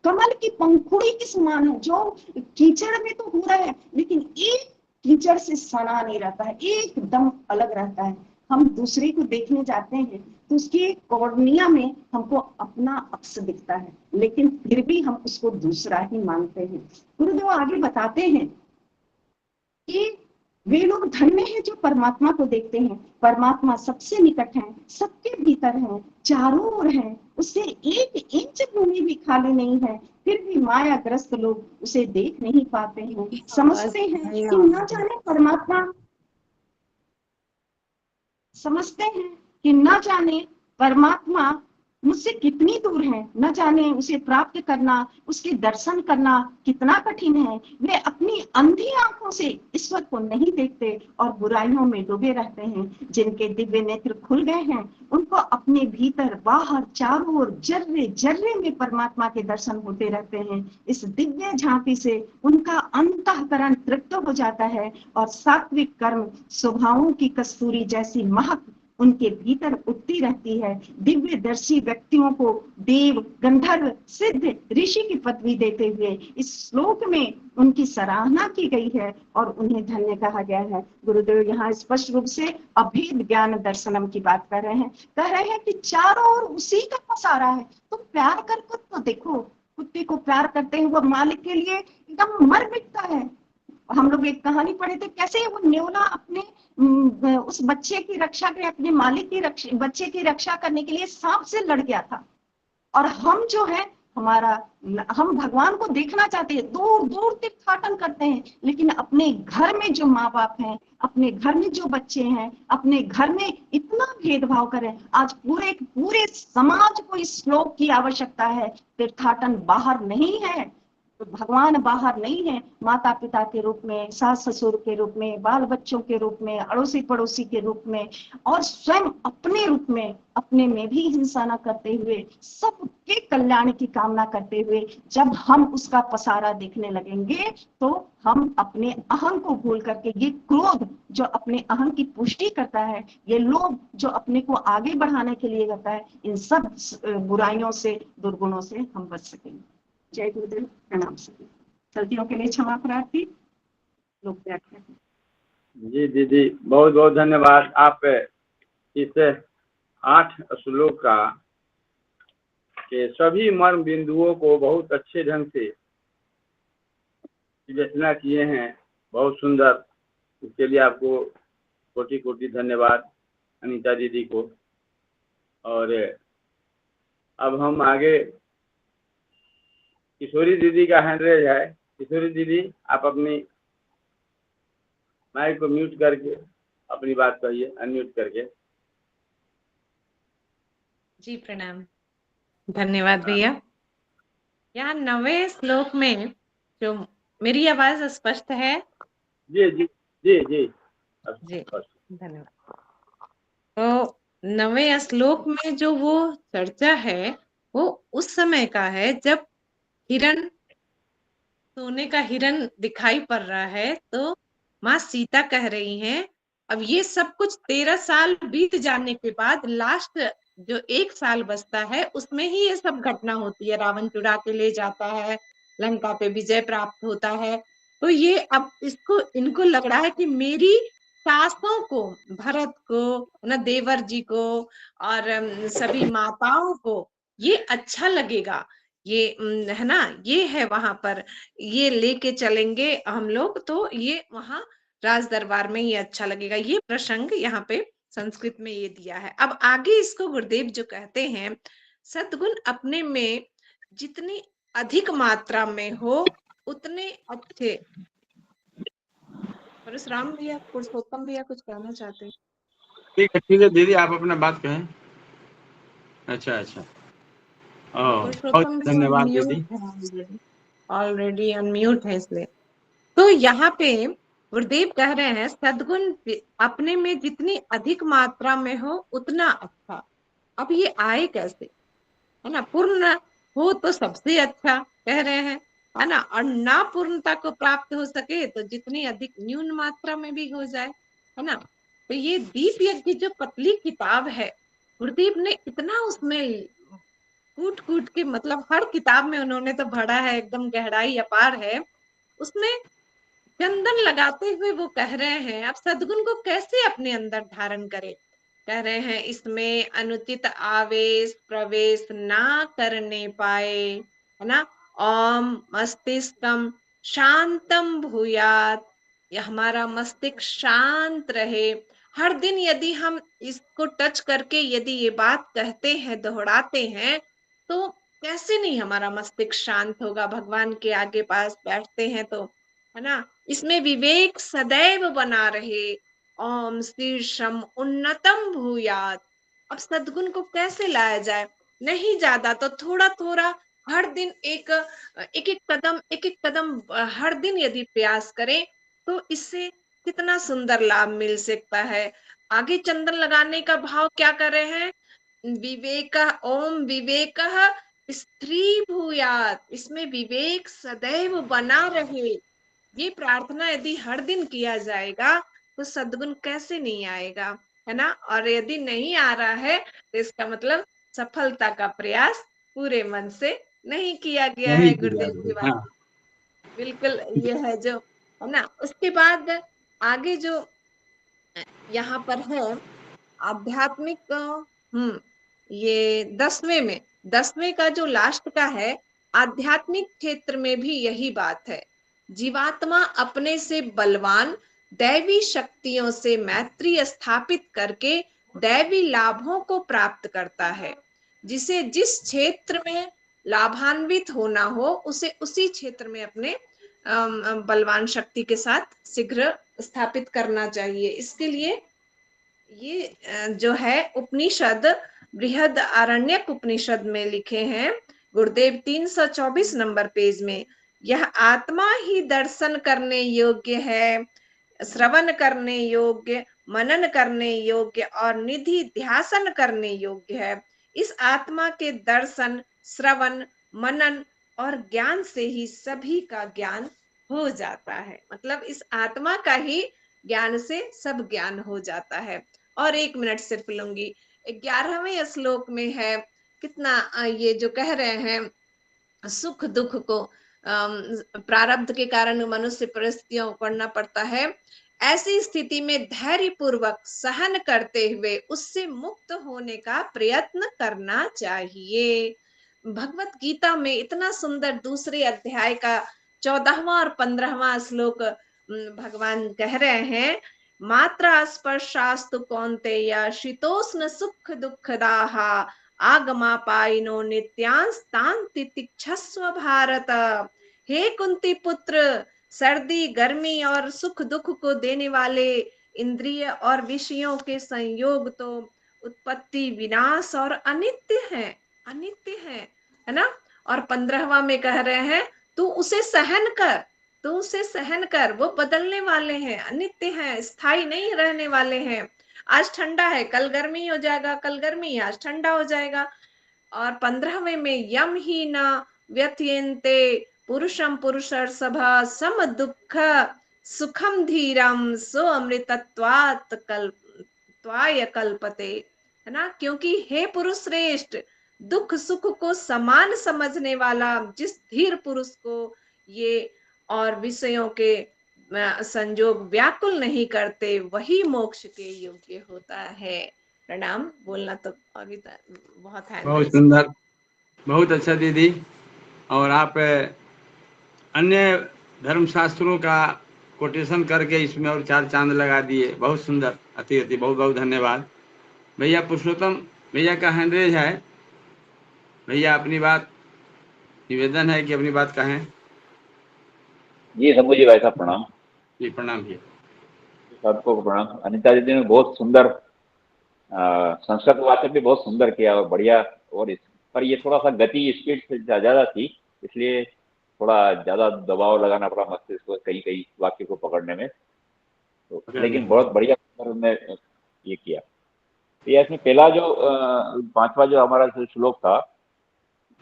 कमल की पंखुड़ी के समान है, जो कीचड़ में तो हो रहा है लेकिन एक कीचड़ से सना नहीं रहता है, एकदम अलग रहता है। हम दूसरे को देखने जाते हैं तो उसकी कॉर्निया में हमको अपना अक्स दिखता है, लेकिन फिर भी हम उसको दूसरा ही मानते हैं। गुरुदेव आगे बताते हैं कि वे लोग धन्य हैं जो परमात्मा को देखते हैं। परमात्मा सबसे निकट है, सबके भीतर है, चारों ओर है, उससे एक इंच भूमि भी खाली नहीं है, फिर भी मायाग्रस्त लोग उसे देख नहीं पाते हैं। समझते हैं कि न जाने परमात्मा, समझते हैं कि न जाने परमात्मा मुझसे कितनी दूर है, न जाने उसे प्राप्त करना, उसके दर्शन करना कितना कठिन है। वे अपनी अंधी आंखों से ईश्वर को नहीं देखते और बुराइयों में डूबे रहते हैं। जिनके दिव्य नेत्र खुल गए हैं उनको अपने भीतर बाहर चारों ओर जर्रे जर्रे में परमात्मा के दर्शन होते रहते हैं। इस दिव्य झांकी से उनका अंतःकरण तृप्त हो जाता है और सात्विक कर्म स्वभावों की कस्तूरी जैसी महक उनके भीतर उठती रहती है। दिव्य दर्शी व्यक्तियों को देव, गंधर्व, सिद्ध, ऋषि की पदवी देते हुए इस श्लोक में उनकी सराहना की गई है और उन्हें धन्य कहा गया है। गुरुदेव यहाँ स्पष्ट रूप से अभेद ज्ञान दर्शनम की बात कर रहे हैं। कह रहे हैं कि चारों ओर उसी का पसारा है। तुम प्यार कर तो देखो, कुत्ते को प्यार करते हैं वो मालिक के लिए एकदम मर मिटता है। हम लोग एक कहानी पढ़े थे, कैसे वो न्योला अपने उस बच्चे की रक्षा के, अपने मालिक की रक्षा, बच्चे की रक्षा करने के लिए सांप से लड़ गया था। और हम जो है हम भगवान को देखना चाहते हैं, दूर दूर तीर्थाटन करते हैं, लेकिन अपने घर में जो माँ बाप हैं, अपने घर में जो बच्चे हैं, अपने घर में इतना भेदभाव करें। आज पूरे समाज को इस श्लोक की आवश्यकता है। तीर्थाटन बाहर नहीं है, तो भगवान बाहर नहीं है। माता पिता के रूप में, सास ससुर के रूप में, बाल बच्चों के रूप में, अड़ोसी पड़ोसी के रूप में और स्वयं अपने रूप में, अपने में भी हिंसा न करते हुए, सबके कल्याण की कामना करते हुए जब हम उसका पसारा देखने लगेंगे तो हम अपने अहं को भूल करके, ये क्रोध जो अपने अहं की पुष्टि करता है, ये लोभ जो अपने को आगे बढ़ाने के लिए करता है, इन सब बुराइयों से, दुर्गुणों से हम बच सकेंगे। जय गुरुदेव, प्रणाम सभी। गलतियों के लिए क्षमा प्रार्थी। लोग व्याख्या जी दीदी, बहुत बहुत धन्यवाद। आप इस 8 श्लोक का के सभी मर्म बिंदुओं को बहुत अच्छे ढंग से विवेचना किए हैं, बहुत सुंदर। इसके लिए आपको कोटि कोटि धन्यवाद अनीता दीदी को। और अब हम आगे, किशोरी दीदी का हैंड रेज है। किशोरी दीदी, आप अपनी माइक को म्यूट करके अपनी बात कहिए, अनम्यूट करके। जी प्रणाम, धन्यवाद भैया। यहाँ 9वें श्लोक में जो, मेरी आवाज स्पष्ट है? जी जी जी जी जी, धन्यवाद। तो 9वें श्लोक में जो वो चर्चा है वो उस समय का है जब हिरण, सोने का हिरण दिखाई पड़ रहा है, तो माँ सीता कह रही हैं, अब ये सब कुछ 13 साल बीत जाने के बाद लास्ट जो 1 साल बचता है उसमें ही ये सब घटना होती है। रावण चुरा के ले जाता है, लंका पे विजय प्राप्त होता है। तो ये अब इनको लग रहा है कि मेरी सासों को, भरत को, न देवर जी को और सभी माताओं को ये अच्छा लगेगा, ये है ना, ये है वहां पर, ये लेके चलेंगे हम लोग तो ये वहां राज दरबार में ये अच्छा लगेगा। ये प्रसंग यहाँ पे संस्कृत में ये दिया है। अब आगे इसको गुरुदेव जो कहते हैं, सद्गुण अपने में जितनी अधिक मात्रा में हो उतने अच्छे। परशुराम भैया, पुरुषोत्तम भैया कुछ कहना चाहते हैं? ठीक है दीदी, आप अपना बात कहें। अच्छा अच्छा, पुरुषोत्तम धन्यवाद दीदी। ऑलरेडी अनम्यूट है इसलिए। तो यहाँ पे गुरुदेव कह रहे हैं, सद्गुण अपने में जितनी अधिक मात्रा में हो उतना अच्छा। अब ये आए कैसे, है ना। पूर्ण हो तो सबसे अच्छा कह रहे हैं, है ना, और ना पूर्णता को प्राप्त हो सके तो जितनी अधिक न्यून मात्रा में भी हो जाए, है ना। तो ये दीप यज्ञ जो पतली किताब है, गुरुदेव ने इतना उसमें कूट कूट के, मतलब हर किताब में उन्होंने तो भरा है, एकदम गहराई अपार है उसमें। चंदन लगाते हुए वो कह रहे हैं अब सद्गुण को कैसे अपने अंदर धारण करें। कह रहे हैं इसमें अनुचित आवेश प्रवेश ना करने पाए, है ना। ओम मस्तिष्कम शांतम भूयात, ये हमारा मस्तिष्क शांत रहे। हर दिन यदि हम इसको टच करके यदि ये बात कहते हैं, दोहराते हैं, तो कैसे नहीं हमारा मस्तिष्क शांत होगा। भगवान के आगे पास बैठते हैं तो, है ना। इसमें विवेक सदैव बना रहे। ओम शीर्षम उन्नतम भूयात। अब सद्गुण को कैसे लाया जाए, नहीं ज्यादा तो थोड़ा थोड़ा, हर दिन एक एक एक कदम हर दिन यदि प्रयास करें तो इससे कितना सुंदर लाभ मिल सकता है। आगे चंदन लगाने का भाव क्या कर रहे हैं, विवेक, ओम विवेक स्त्री भूयात, इसमें विवेक सदैव बना रहे। ये प्रार्थना यदि हर दिन किया जाएगा तो सद्गुण कैसे नहीं आएगा, है ना। और यदि नहीं आ रहा है तो इसका मतलब सफलता का प्रयास पूरे मन से नहीं किया गया नहीं है। किया गुरुदेव की गया। बात हाँ, बिल्कुल ये है जो, है ना। उसके बाद आगे जो यहाँ पर है आध्यात्मिक, ये 10वें का जो लास्ट का है, आध्यात्मिक क्षेत्र में भी यही बात है। जीवात्मा अपने से बलवान दैवी शक्तियों से मैत्री स्थापित करके दैवी लाभों को प्राप्त करता है। जिसे जिस क्षेत्र में लाभान्वित होना हो उसे उसी क्षेत्र में अपने बलवान शक्ति के साथ शीघ्र स्थापित करना चाहिए। इसके लिए ये जो है उपनिषद, बृहद आरण्यक उपनिषद में लिखे हैं गुरुदेव 324 नंबर पेज में, यह आत्मा ही दर्शन करने योग्य है, श्रवण करने योग्य, मनन करने योग्य और निधि ध्यासन करने योग्य है। इस आत्मा के दर्शन, श्रवण, मनन और ज्ञान से ही सभी का ज्ञान हो जाता है। मतलब इस आत्मा का ही ज्ञान से सब ज्ञान हो जाता है। और 1 मिनट सिर्फ लूंगी, 11वें श्लोक में है कितना ये जो कह रहे हैं सुख दुख को प्रारब्ध के कारण मनुष्य परिस्थितियों को पढ़ना पड़ता है। ऐसी स्थिति में धैर्य पूर्वक सहन करते हुए उससे मुक्त होने का प्रयत्न करना चाहिए। भगवत गीता में इतना सुंदर दूसरे अध्याय का 14वां और 15वां श्लोक भगवान कह रहे हैं, मात्रा स्पर्शास्तु कौन्तेय शीतोष्ण सुख दुःखदाः आगमापायिनो नित्यांस्तान् तितिक्षस्व भारत। हे कुंती पुत्र, सर्दी गर्मी और सुख दुख को देने वाले इंद्रिय और विषयों के संयोग तो उत्पत्ति विनाश और अनित्य है, अनित्य है ना। और 15वां में कह रहे हैं तू उसे सहन कर, तू उसे सहन कर, वो बदलने वाले हैं, अनित्य हैं, स्थायी नहीं रहने वाले हैं। आज ठंडा है कल गर्मी हो जाएगा, कल गर्मी है आज ठंडा हो जाएगा। और 15वें में यम ही न व्यथयन्ते पुरुषम पुरुषर्षभ सम दुःख सुखम धीरम सो अमृतत्वात् कल्पत्वाय कल्पते, है ना। क्योंकि हे पुरुष श्रेष्ठ, दुख सुख को समान समझने वाला जिस धीर पुरुष को ये और विषयों के संजोग व्याकुल नहीं करते वही मोक्ष के योग्य होता है। प्रणाम। बोलना तो अभी तक बहुत है। बहुत सुंदर, बहुत अच्छा दीदी। और आप अन्य धर्म शास्त्रों का कोटेशन करके इसमें और 4 चांद लगा दिए, बहुत सुंदर, अति अति बहुत बहुत धन्यवाद। भैया पुरुषोत्तम भैया का हैंड रेज है, भैया अपनी बात, निवेदन है कि अपनी बात कहें। जी सबको जी भाई साहब प्रणाम। जी प्रणाम भैया। सबको प्रणाम। अनिता दीदी ने बहुत सुंदर संस्कृत वाचन भी बहुत सुंदर किया और बढ़िया। और पर ये थोड़ा सा गति स्पीड से ज्यादा थी, इसलिए थोड़ा ज्यादा दबाव लगाना पड़ा मस्तिष्क को कई कई वाक्य को पकड़ने में। तो लेकिन बहुत बढ़िया उन्होंने ये किया। ये इसमें पहला जो 5वां जो हमारा जो श्लोक था,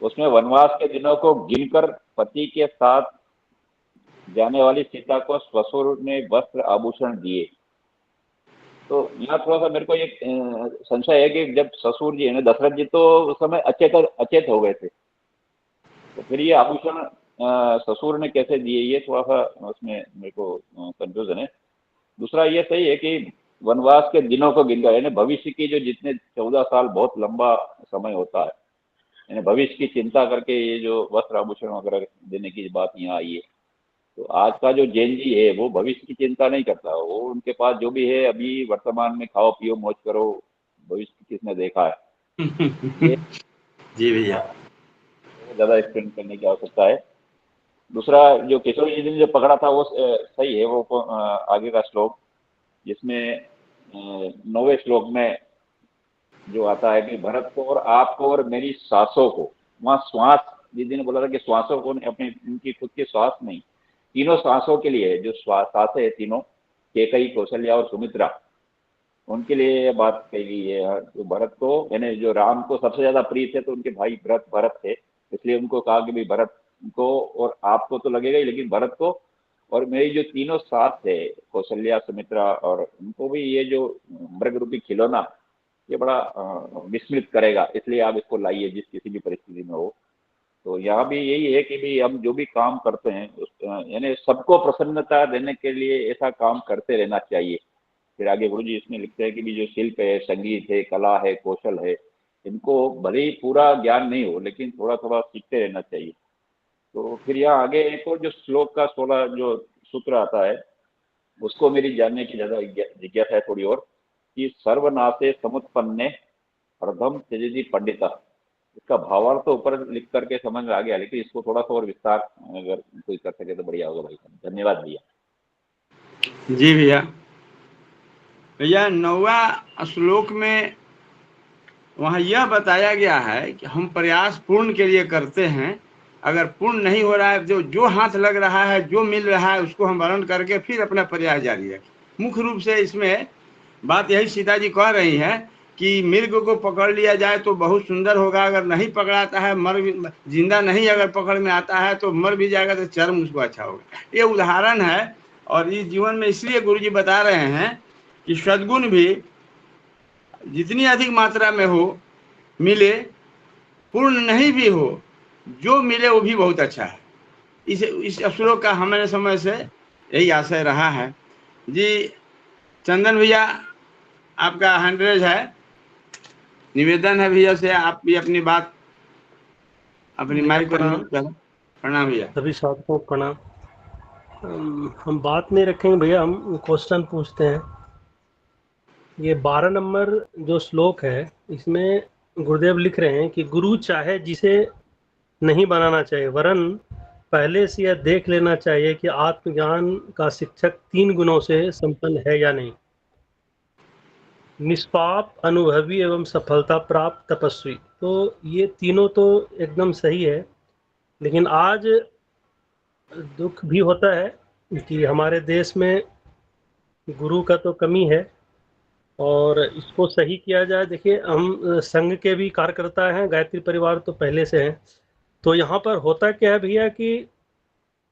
उसमें वनवास के दिनों को गिनकर पति के साथ जाने वाली सीता को ससुर ने वस्त्र आभूषण दिए। तो यहाँ थोड़ा सा मेरे को एक संशय है कि जब ससुर जी है ना, दशरथ जी तो उस समय अचेत हो गए थे, तो फिर ये आभूषण ससुर ने कैसे दिए, ये थोड़ा सा उसमें मेरे को कंफ्यूजन है। दूसरा ये सही है कि वनवास के दिनों को गिनकर, यानी भविष्य की जो जितने 14 साल बहुत लंबा समय होता है, यानी भविष्य की चिंता करके ये जो वस्त्र आभूषण वगैरह देने की बात यहाँ आई है। तो आज का जो जैन जी है वो भविष्य की चिंता नहीं करता, वो उनके पास जो भी है अभी वर्तमान में खाओ पियो मौज करो, भविष्य किसने देखा है। ये जी भैया, ज्यादा एक्सप्लेन करने की आवश्यकता है। दूसरा जो किशोर जी ने जो पकड़ा था वो सही है, वो आगे का श्लोक जिसमें 9वें श्लोक में जो आता है कि भरत को और आपको और मेरी सासों को, वहाँ श्वास दीदी ने बोला था कि श्वासों को अपनी उनकी खुद की श्वास नहीं, तीनों सांसों के लिए जो सांसें है तीनों, कैकेयी, कौशल्या और सुमित्रा, उनके लिए ये बात कही गई है। तो भरत को, यानी जो राम को सबसे ज्यादा प्रिय थे तो उनके भाई भरत थे, इसलिए उनको कहा कि भाई भरत को और आपको तो लगेगा ही, लेकिन भरत को और मेरी जो तीनों सास है, कौशल्या, सुमित्रा, और उनको भी ये जो मृग रूपी खिलौना ये बड़ा विस्मित करेगा, इसलिए आप इसको लाइए जिस किसी भी परिस्थिति में हो। तो यहाँ भी यही है कि भाई हम जो भी काम करते हैं यानी सबको प्रसन्नता देने के लिए ऐसा काम करते रहना चाहिए। फिर आगे गुरु जी इसमें लिखते हैं कि भी जो शिल्प है, संगीत है, कला है, कौशल है, इनको भले ही पूरा ज्ञान नहीं हो लेकिन थोड़ा थोड़ा सीखते रहना चाहिए। तो फिर यहाँ आगे एक और जो श्लोक का 16 जो सूत्र आता है, उसको मेरी जानने की ज्यादा जिज्ञासा है थोड़ी और, कि सर्वनाशे समुत्पन्ने अर्धम त्यजति पंडिता। इसका भावार्थ तो ऊपर लिख करके समझ में आ गया, लेकिन इसको थोड़ा सा और विस्तार अगर कोई कर सके तो बढ़िया होगा भाई। धन्यवाद भैया। जी भैया। भैया 9वां श्लोक में वहाँ यह बताया गया है कि हम प्रयास पूर्ण के लिए करते हैं, अगर पूर्ण नहीं हो रहा है, जो हाथ लग रहा है, जो मिल रहा है उसको हम वर्ण करके फिर अपना प्रयास जारी रखें। मुख्य रूप से इसमें बात यही सीता जी कह रही है कि मृग को पकड़ लिया जाए तो बहुत सुंदर होगा, अगर नहीं पकड़ाता है, जिंदा नहीं अगर पकड़ में आता है तो मर भी जाएगा तो चर्म उसको अच्छा होगा। ये उदाहरण है, और इस जीवन में इसलिए गुरुजी बता रहे हैं कि सद्गुण भी जितनी अधिक मात्रा में हो मिले, पूर्ण नहीं भी हो, जो मिले वो भी बहुत अच्छा है। इस श्लोक का हमारे समय से यही आशय रहा है। जी चंदन भैया, आपका हैंड रेज है, निवेदन है भैया से आप भी अपनी बात अपनी माइक पर म्यूट करें। प्रणाम भैया। सभी साथियों को प्रणाम। हम बात नहीं रखेंगे भैया, हम क्वेश्चन पूछते हैं। ये 12 नंबर जो श्लोक है, इसमें गुरुदेव लिख रहे हैं कि गुरु चाहे जिसे नहीं बनाना चाहिए, वरन पहले से यह देख लेना चाहिए कि आत्मज्ञान का शिक्षक 3 गुणों से संपन्न है या नहीं। निष्पाप, अनुभवी एवं सफलता प्राप्त तपस्वी। तो ये तीनों तो एकदम सही है, लेकिन आज दुख भी होता है कि हमारे देश में गुरु का तो कमी है, और इसको सही किया जाए। देखिए, हम संघ के भी कार्यकर्ता हैं, गायत्री परिवार तो पहले से हैं। तो यहाँ पर होता क्या है भैया कि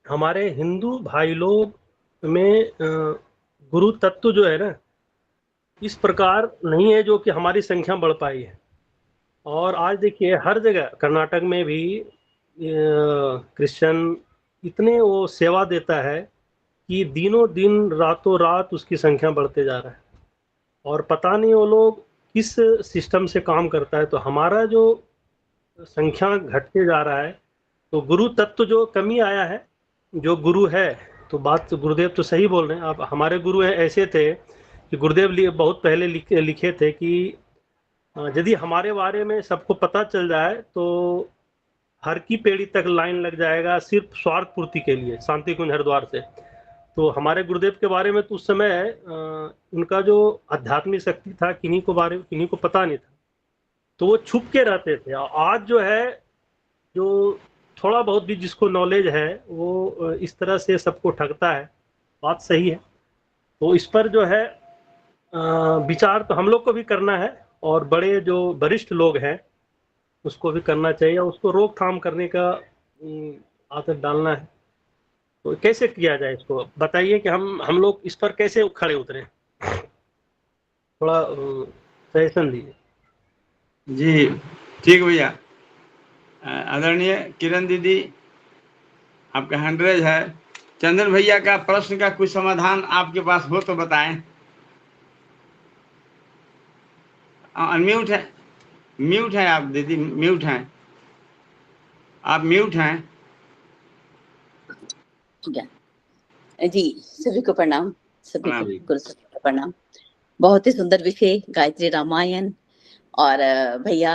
हमारे हिंदू भाई लोग में गुरु तत्व जो है ना, इस प्रकार नहीं है जो कि हमारी संख्या बढ़ पाई है। और आज देखिए हर जगह, कर्नाटक में भी क्रिश्चियन इतने वो सेवा देता है कि दिनों दिन रातों रात उसकी संख्या बढ़ते जा रहा है, और पता नहीं वो लोग किस सिस्टम से काम करता है। तो हमारा जो संख्या घटते जा रहा है, तो गुरु तत्व जो कमी आया है, जो गुरु है, तो बात गुरुदेव तो सही बोल रहे हैं आप। हमारे गुरु ऐसे थे कि गुरुदेव बहुत पहले लिखे थे कि यदि हमारे बारे में सबको पता चल जाए तो हर की पेड़ी तक लाइन लग जाएगा, सिर्फ स्वार्थ पूर्ति के लिए, शांति कुंज हरिद्वार से। तो हमारे गुरुदेव के बारे में तो उस समय उनका जो आध्यात्मिक शक्ति था किन्हीं को पता नहीं था, तो वो छुप के रहते थे। आज जो है, जो थोड़ा बहुत भी जिसको नॉलेज है वो इस तरह से सबको ठगता है। बात सही है। तो इस पर जो है विचार तो हम लोग को भी करना है, और बड़े जो वरिष्ठ लोग हैं उसको भी करना चाहिए, उसको रोकथाम करने का आदत डालना है। तो कैसे किया जाए इसको बताइए कि हम लोग इस पर कैसे खड़े उतरे, थोड़ा सजेशन दीजिए। जी ठीक भैया। आदरणीय किरण दीदी, आपका 100 है। चंदन भैया का प्रश्न का कुछ समाधान आपके पास हो तो बताएं। अनम्यूट है, म्यूट है आप दीदी, म्यूट हैं आप, म्यूट हैं। जी सभी को प्रणाम, सभी को प्रणाम। गुरु को प्रणाम। बहुत ही सुंदर विषय गायत्री रामायण। और भैया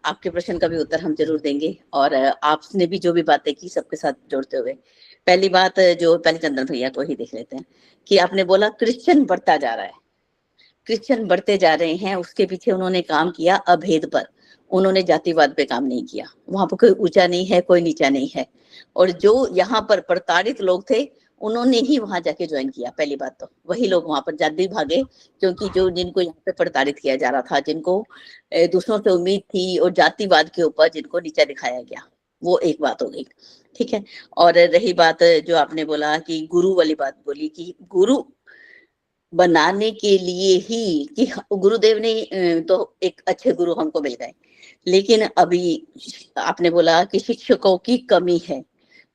आपके प्रश्न का भी उत्तर हम जरूर देंगे, और आपने भी जो भी बातें की सबके साथ जोड़ते हुए, पहली बात जो पहले चंदन भैया को ही देख लेते हैं कि आपने बोला क्रिश्चियन बढ़ता जा रहा है, क्रिश्चियन बढ़ते जा रहे हैं, उसके पीछे उन्होंने काम किया अभेद पर, उन्होंने जातिवाद पे काम नहीं किया। वहां पर कोई ऊंचा नहीं है, कोई नीचा नहीं है, और जो यहाँ पर प्रताड़ित लोग थे उन्होंने ही वहां जाके ज्वाइन किया। पहली बात तो वही लोग वहां पर जल्दी भागे, क्योंकि जो जिनको यहाँ पे प्रताड़ित किया जा रहा था, जिनको दूसरों से उम्मीद थी और जातिवाद के ऊपर जिनको नीचा दिखाया गया, वो एक बात हो गई। ठीक है। और रही बात जो आपने बोला कि गुरु वाली बात बोली कि गुरु बनाने के लिए ही, कि गुरुदेव ने तो एक अच्छे गुरु हमको मिल गए, लेकिन अभी आपने बोला कि शिक्षकों की कमी है,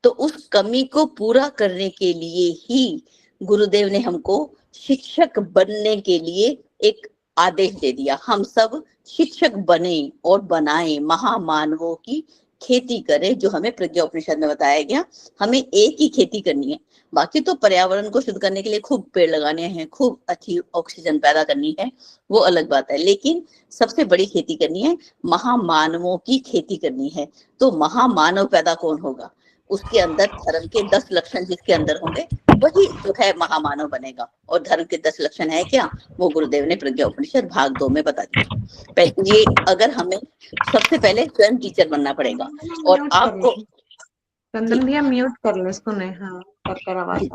तो उस कमी को पूरा करने के लिए ही गुरुदेव ने हमको शिक्षक बनने के लिए एक आदेश दे दिया। हम सब शिक्षक बने और बनाए, महामानवों की खेती करें, जो हमें प्रज्ञा उपनिषद में बताया गया। हमें एक ही खेती करनी है, बाकी तो पर्यावरण को शुद्ध करने के लिए खूब पेड़ लगाने हैं, खूब अच्छी ऑक्सीजन पैदा करनी है, वो अलग बात है, लेकिन सबसे बड़ी खेती करनी है, महामानवों की खेती करनी है। तो महामानव पैदा कौन होगा? उसके अंदर धर्म के 10 लक्षण जिसके अंदर होंगे वही जो है महामानव बनेगा। और धर्म के 10 लक्षण है क्या? वो गुरुदेव ने प्रज्ञा उपनिषद भाग 2 में बता दिया। ये अगर हमें सबसे पहले स्वयं टीचर बनना पड़ेगा, और आपको चंदन भैया म्यूट कर ले, सुने हाँ कर आवाज।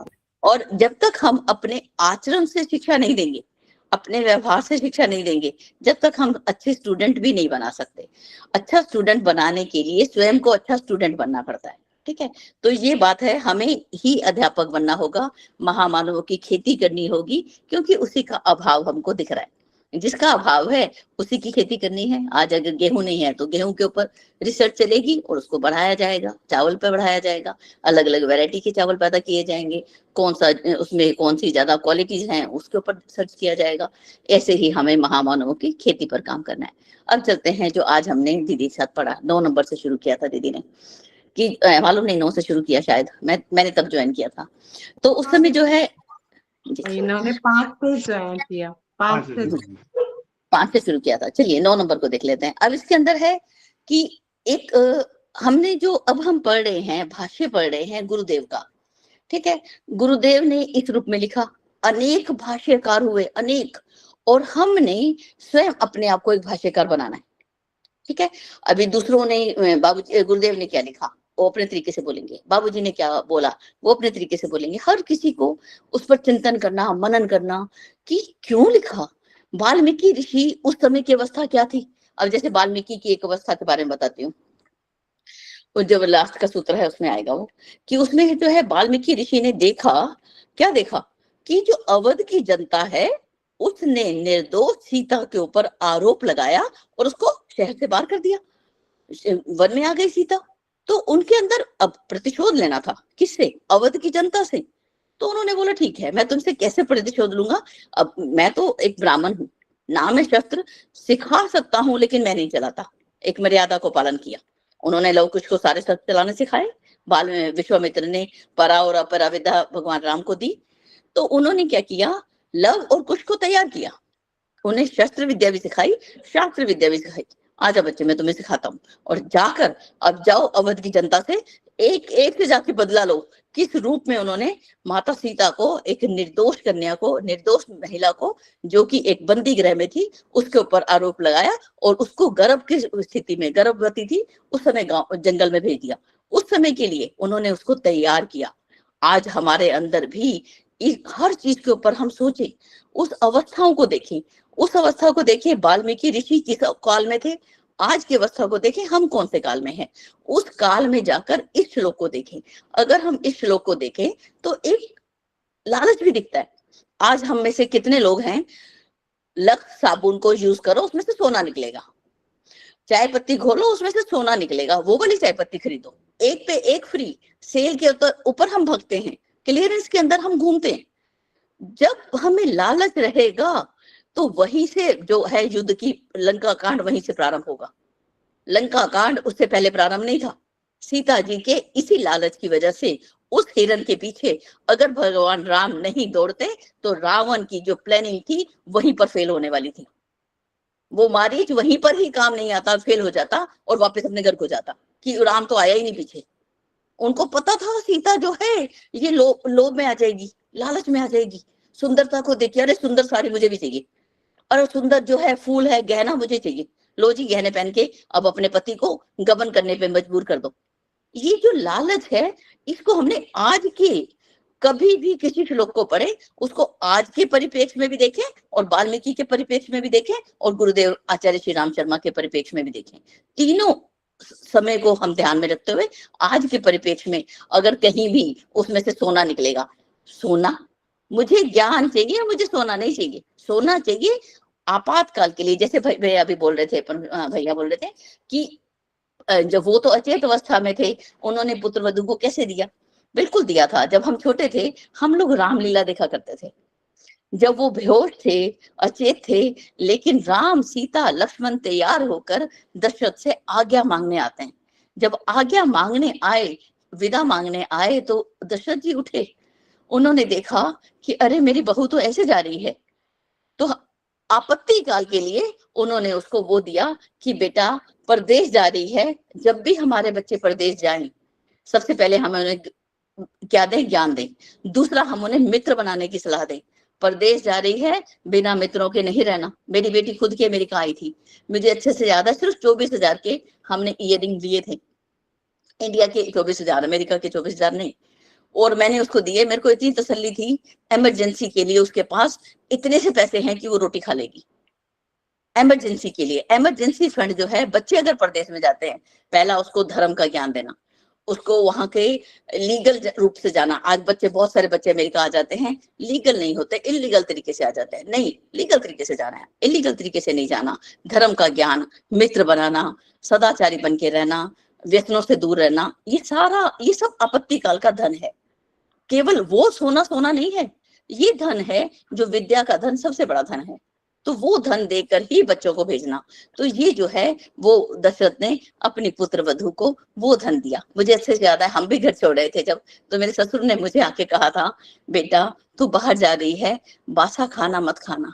और जब तक हम अपने आचरण से शिक्षा नहीं देंगे, अपने व्यवहार से शिक्षा नहीं देंगे, जब तक हम अच्छे स्टूडेंट भी नहीं बना सकते। अच्छा स्टूडेंट बनाने के लिए स्वयं को अच्छा स्टूडेंट बनना पड़ता है। ठीक है। तो ये बात है, हमें ही अध्यापक बनना होगा, महामानवों की खेती करनी होगी, क्योंकि उसी का अभाव हमको दिख रहा है। जिसका अभाव है उसी की खेती करनी है। आज अगर गेहूं नहीं है तो गेहूं के ऊपर रिसर्च चलेगी और उसको बढ़ाया जाएगा, चावल पे बढ़ाया जाएगा, अलग अलग वैरायटी के चावल पैदा किए जाएंगे, कौन सा उसमें कौन सी ज्यादा क्वालिटीज हैं उसके ऊपर रिसर्च किया जाएगा। ऐसे ही हमें महामानवों की खेती पर काम करना है। अब चलते हैं जो आज हमने दीदी के साथ पढ़ा, 9 नंबर से शुरू किया था दीदी ने, कि मालूम नहीं 9 से शुरू किया शायद, मैंने तब ज्वाइन किया था। तो उस समय जो है इन्होंने 5 से ज्वाइन किया, 5 से शुरू किया था। चलिए 9 नंबर को देख लेते हैं। अब इसके अंदर है कि एक हमने जो अब हम पढ़ रहे हैं, भाष्य पढ़ रहे हैं गुरुदेव का। ठीक है। गुरुदेव ने इस रूप में लिखा, अनेक भाष्यकार हुए, अनेक, और हमने स्वयं अपने आप को एक भाष्यकार बनाना है। ठीक है। अभी दूसरों ने, बाबूजी गुरुदेव ने क्या लिखा वो अपने तरीके से बोलेंगे, बाबूजी ने क्या बोला वो अपने तरीके से बोलेंगे। हर किसी को उस पर चिंतन करना, मनन करना कि क्यों लिखा। वाल्मीकि ऋषि उस समय की अवस्था क्या थी। अब जैसे वाल्मीकि की एक अवस्था के बारे में बताती हूँ, जो लास्ट का सूत्र है उसमें आएगा वो, कि उसमें जो है वाल्मीकि ऋषि ने देखा, क्या देखा, कि जो अवध की जनता है उसने निर्दोष सीता के ऊपर आरोप लगाया और उसको शहर से बाहर कर दिया, वन में आ गई सीता। तो उनके अंदर अब प्रतिशोध लेना था, किससे? अवध की जनता से। तो उन्होंने बोला ठीक है, मैं तुमसे कैसे प्रतिशोध लूंगा, अब मैं तो एक ब्राह्मण हूँ, ना मैं शस्त्र सिखा सकता हूँ लेकिन मैं नहीं चलाता। एक मर्यादा को पालन किया उन्होंने। लव कुश को सारे शस्त्र चलाने सिखाए, बाल में विश्वामित्र ने परा और अपरा विद्या भगवान राम को दी। तो उन्होंने क्या किया, लव और कुश को तैयार किया, उन्हें शस्त्र विद्या भी सिखाई, शास्त्र विद्या भी सिखाई। आजा बच्चे मैं तुम्हें सिखाता हूँ, और जाकर अब जाओ अवध की जनता से एक एक से जाके बदला लो। किस रूप में उन्होंने माता सीता को, एक निर्दोष कन्या को, निर्दोष महिला को जो कि एक बंदी गृह में थी, उसके ऊपर आरोप लगाया और उसको गर्भ की स्थिति में, गर्भवती थी उस समय, गांव जंगल में भेज दिया। उस समय के लिए उन्होंने उसको तैयार किया। आज हमारे अंदर भी हर चीज के ऊपर हम सोचें, उस अवस्थाओं को देखें, उस अवस्था को देखिए, वाल्मीकि ऋषि किस काल में थे, आज की अवस्था को देखें हम कौन से काल में हैं, उस काल में जाकर इस श्लोक को देखें। अगर हम इस श्लोक को देखें तो एक लालच भी दिखता है। आज हम में से कितने लोग हैं, लक्स साबुन को यूज करो उसमें से सोना निकलेगा, चाय पत्ती घोलो उसमें से सोना निकलेगा, वो वाली चाय पत्ती खरीदो, एक पे एक फ्री, सेल के ऊपर हम भगते हैं, क्लियरेंस के अंदर हम घूमते हैं। जब हमें लालच रहेगा तो वहीं से जो है युद्ध की लंका कांड वहीं से प्रारंभ होगा। लंका कांड उससे पहले प्रारंभ नहीं था। सीता जी के इसी लालच की वजह से उस हिरण के पीछे अगर भगवान राम नहीं दौड़ते तो रावण की जो प्लानिंग थी वहीं पर फेल होने वाली थी। वो मारीच वहीं पर ही काम नहीं आता, फेल हो जाता और वापस अपने घर को जाता कि राम तो आया ही नहीं पीछे। उनको पता था सीता जो है ये लोभ में आ जाएगी, लालच में आ जाएगी, सुंदरता को देखिए, अरे सुंदर साड़ी मुझे भी चाहिए, अरे सुंदर जो है फूल है गहना मुझे चाहिए, लो जी गहने पहन के अब अपने पति को गबन करने पे मजबूर कर दो। ये जो लालच है इसको हमने आज के कभी भी किसी श्लोक को पढ़े उसको आज के परिप्रेक्ष्य में भी देखें और वाल्मीकि के परिप्रेक्ष्य में भी देखें और गुरुदेव आचार्य श्री राम शर्मा के परिप्रेक्ष्य में भी देखें। तीनों समय को हम ध्यान में रखते हुए आज के परिप्रेक्ष्य में अगर कहीं भी उसमें से सोना निकलेगा, सोना मुझे ज्ञान चाहिए, मुझे सोना नहीं चाहिए, सोना चाहिए आपातकाल के लिए। जैसे भैया अभी बोल रहे थे, भैया बोल रहे थे कि जब वो तो अचेत अवस्था में थे उन्होंने पुत्र वधू को कैसे दिया, बिल्कुल दिया था। जब हम छोटे थे हम लोग रामलीला देखा करते थे, जब वो बेहोश थे अचेत थे, लेकिन राम सीता लक्ष्मण तैयार होकर दशरथ से आज्ञा मांगने आते हैं। जब आज्ञा मांगने आए, विदा मांगने आए तो दशरथ जी उठे, उन्होंने देखा कि अरे मेरी बहू तो ऐसे जा रही है, तो आपत्ति काल के लिए उन्होंने उसको वो दिया कि बेटा परदेश जा रही है, जब भी हमारे बच्चे परदेश जाएं सबसे पहले हम उन्हें क्या दें, ज्ञान दें, दूसरा हम उन्हें मित्र बनाने की सलाह दें। परदेश जा रही है बिना मित्रों के नहीं रहना। मेरी बेटी खुद की अमेरिका आई थी, मुझे अच्छे से याद है, सिर्फ 24,000 के हमने ईयरिंग दिए थे, इंडिया के 24,000, अमेरिका के 24,000 नहीं, और मैंने उसको दिए। मेरे को इतनी तसल्ली थी इमरजेंसी के लिए उसके पास इतने से पैसे हैं कि वो रोटी खा लेगी। इमरजेंसी के लिए इमरजेंसी फंड जो है, बच्चे अगर प्रदेश में जाते हैं पहला उसको धर्म का ज्ञान देना, उसको वहां के लीगल रूप से जाना। आज बच्चे, बहुत सारे बच्चे अमेरिका आ जाते हैं, लीगल नहीं होते, इलीगल तरीके से आ जाते हैं। नहीं, लीगल तरीके से जाना है, इलीगल तरीके से नहीं जाना। धर्म का ज्ञान, मित्र बनाना, सदाचारी बन के रहना, व्यसनों से दूर रहना, ये सारा, ये सब आपत्ति काल का धन है। केवल वो सोना नहीं है, ये धन है जो विद्या का धन, सबसे बड़ा धन है। तो वो धन देकर ही बच्चों को भेजना। तो ये जो है वो दशरथ ने अपनी पुत्र वधू को वो धन दिया। मुझे अच्छे से याद है, हम भी घर छोड़ रहे थे जब, तो मेरे ससुर ने मुझे आके कहा था, बेटा तू बाहर जा रही है, बासा खाना मत खाना,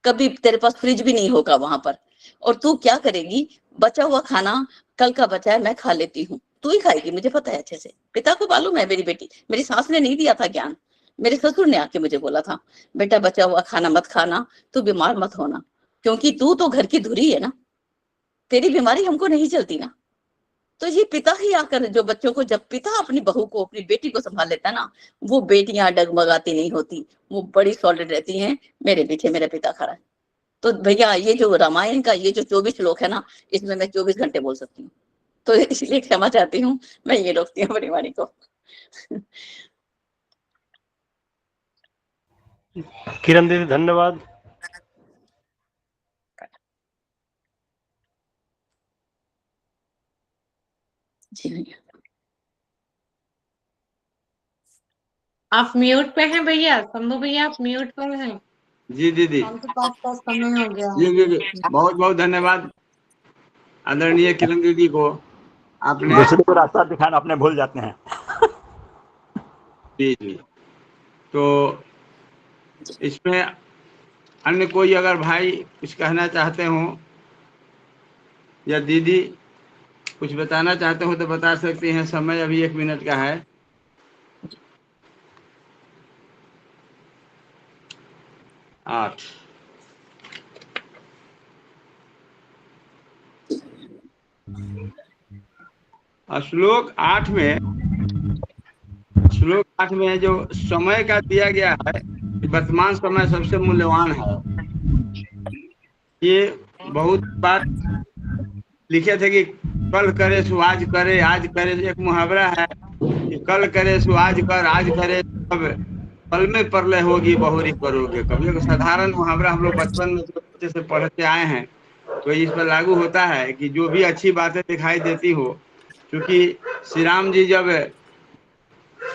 कभी तेरे पास फ्रिज भी नहीं होगा वहां पर, और तू क्या करेगी, बचा हुआ खाना कल का बचा है मैं खा लेती हूँ, तू ही खाएगी, मुझे पता है अच्छे से। पिता को मालूम है मेरी बेटी, मेरी सास ने नहीं दिया था ज्ञान, मेरे ससुर ने आके मुझे बोला था, बेटा बचा हुआ खाना मत खाना, तू बीमार मत होना, क्योंकि तू तो घर की धुरी है ना, तेरी बीमारी हमको नहीं चलती ना। तो ये पिता ही आकर, जो बच्चों को, जब पिता अपनी बहू को, अपनी बेटी को संभाल लेता है ना, वो बेटियां डगमगाती नहीं होती, वो बड़ी सॉलिड रहती हैं, मेरे पीछे मेरा पिता खड़ा है। तो भैया ये जो रामायण का ये जो 24 श्लोक है ना, इसमें मैं 24 घंटे बोल सकती हूँ, तो इसलिए क्षमा चाहती हूँ, मैं ये रोकती हूँ अपनी वाणी को। किरण दीदी धन्यवाद। जी भैया, आप म्यूट पे हैं भैया, शंभू भैया आप म्यूट पर हैं। जी दीदी, हमको पास का समय हो गया। जी, बहुत बहुत धन्यवाद आदरणीय किरण दीदी को, आपने दूसरे को रास्ता दिखाना अपने भूल जाते हैं। जी। तो इसमें अन्य कोई अगर भाई कुछ कहना चाहते हो या दीदी कुछ बताना चाहते हो तो बता सकते हैं, समय अभी 1 मिनट का है। आठ श्लोक 8 में जो समय का दिया गया है, वर्तमान समय सबसे मूल्यवान है। ये बहुत बार लिखे थे कि कल करे सो आज करे, आज करे। एक मुहावरा है कि कल करे सो आज कर, आज करे अब पल में परलय होगी बहुरी करोगे। कभी एक साधारण मुहावरा हम लोग बचपन में बच्चे से पढ़ते आए हैं, तो इस पर लागू होता है कि जो भी अच्छी बातें दिखाई देती हो, क्योंकि श्री राम जी जब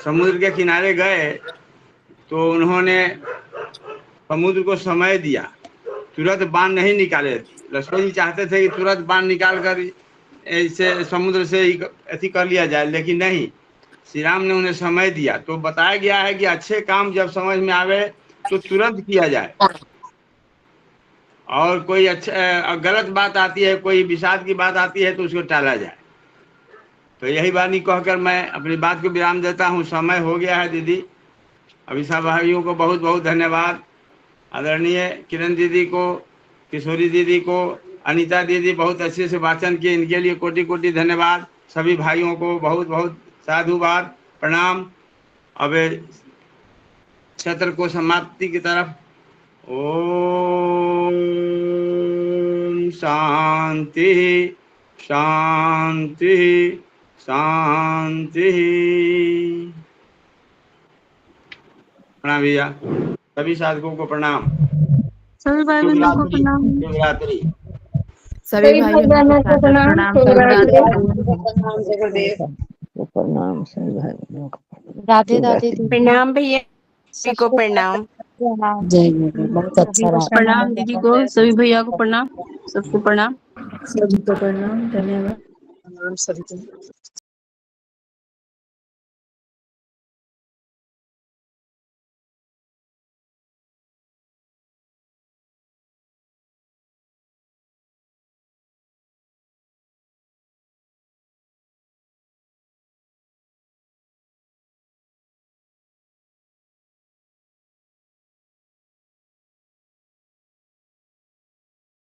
समुद्र के किनारे गए तो उन्होंने समुद्र को समय दिया, तुरंत बाण नहीं निकाले। लक्ष्मण जी चाहते थे कि तुरंत बाण निकाल कर ऐसे समुद्र से ही ऐसी कर लिया जाए, लेकिन नहीं, श्री राम ने उन्हें समय दिया। तो बताया गया है कि अच्छे काम जब समझ में आवे तो तुरंत किया जाए, और कोई अच्छा गलत बात आती है, कोई विषाद की बात आती है तो उसको टाला जाए। तो यही वाणी कहकर मैं अपनी बात को विराम देता हूँ। समय हो गया है दीदी। अभी सब भाइयों को बहुत बहुत धन्यवाद। आदरणीय किरण दीदी को, किशोरी दीदी को, अनीता दीदी बहुत अच्छे से वाचन किए, इनके लिए कोटि कोटि धन्यवाद। सभी भाइयों को बहुत बहुत साधुवाद, प्रणाम। अब सत्र को समाप्ति की तरफ। ओम शांति शांति शांति। प्रणाम भैया, सभी साधकों को प्रणाम। सभी भाई बहनों को प्रणाम। शुभ रात्रि। सभी भाई बहनों को प्रणाम। प्रणाम सभी भाई बहनों को। राधे राधे। प्रणाम भैया को प्रणाम। जय गुरु। बहुत अच्छा रहा। प्रणाम दीदी को, सभी भैया को प्रणाम, सबको प्रणाम। सभी को प्रणाम, धन्यवाद। प्रणाम सभी को।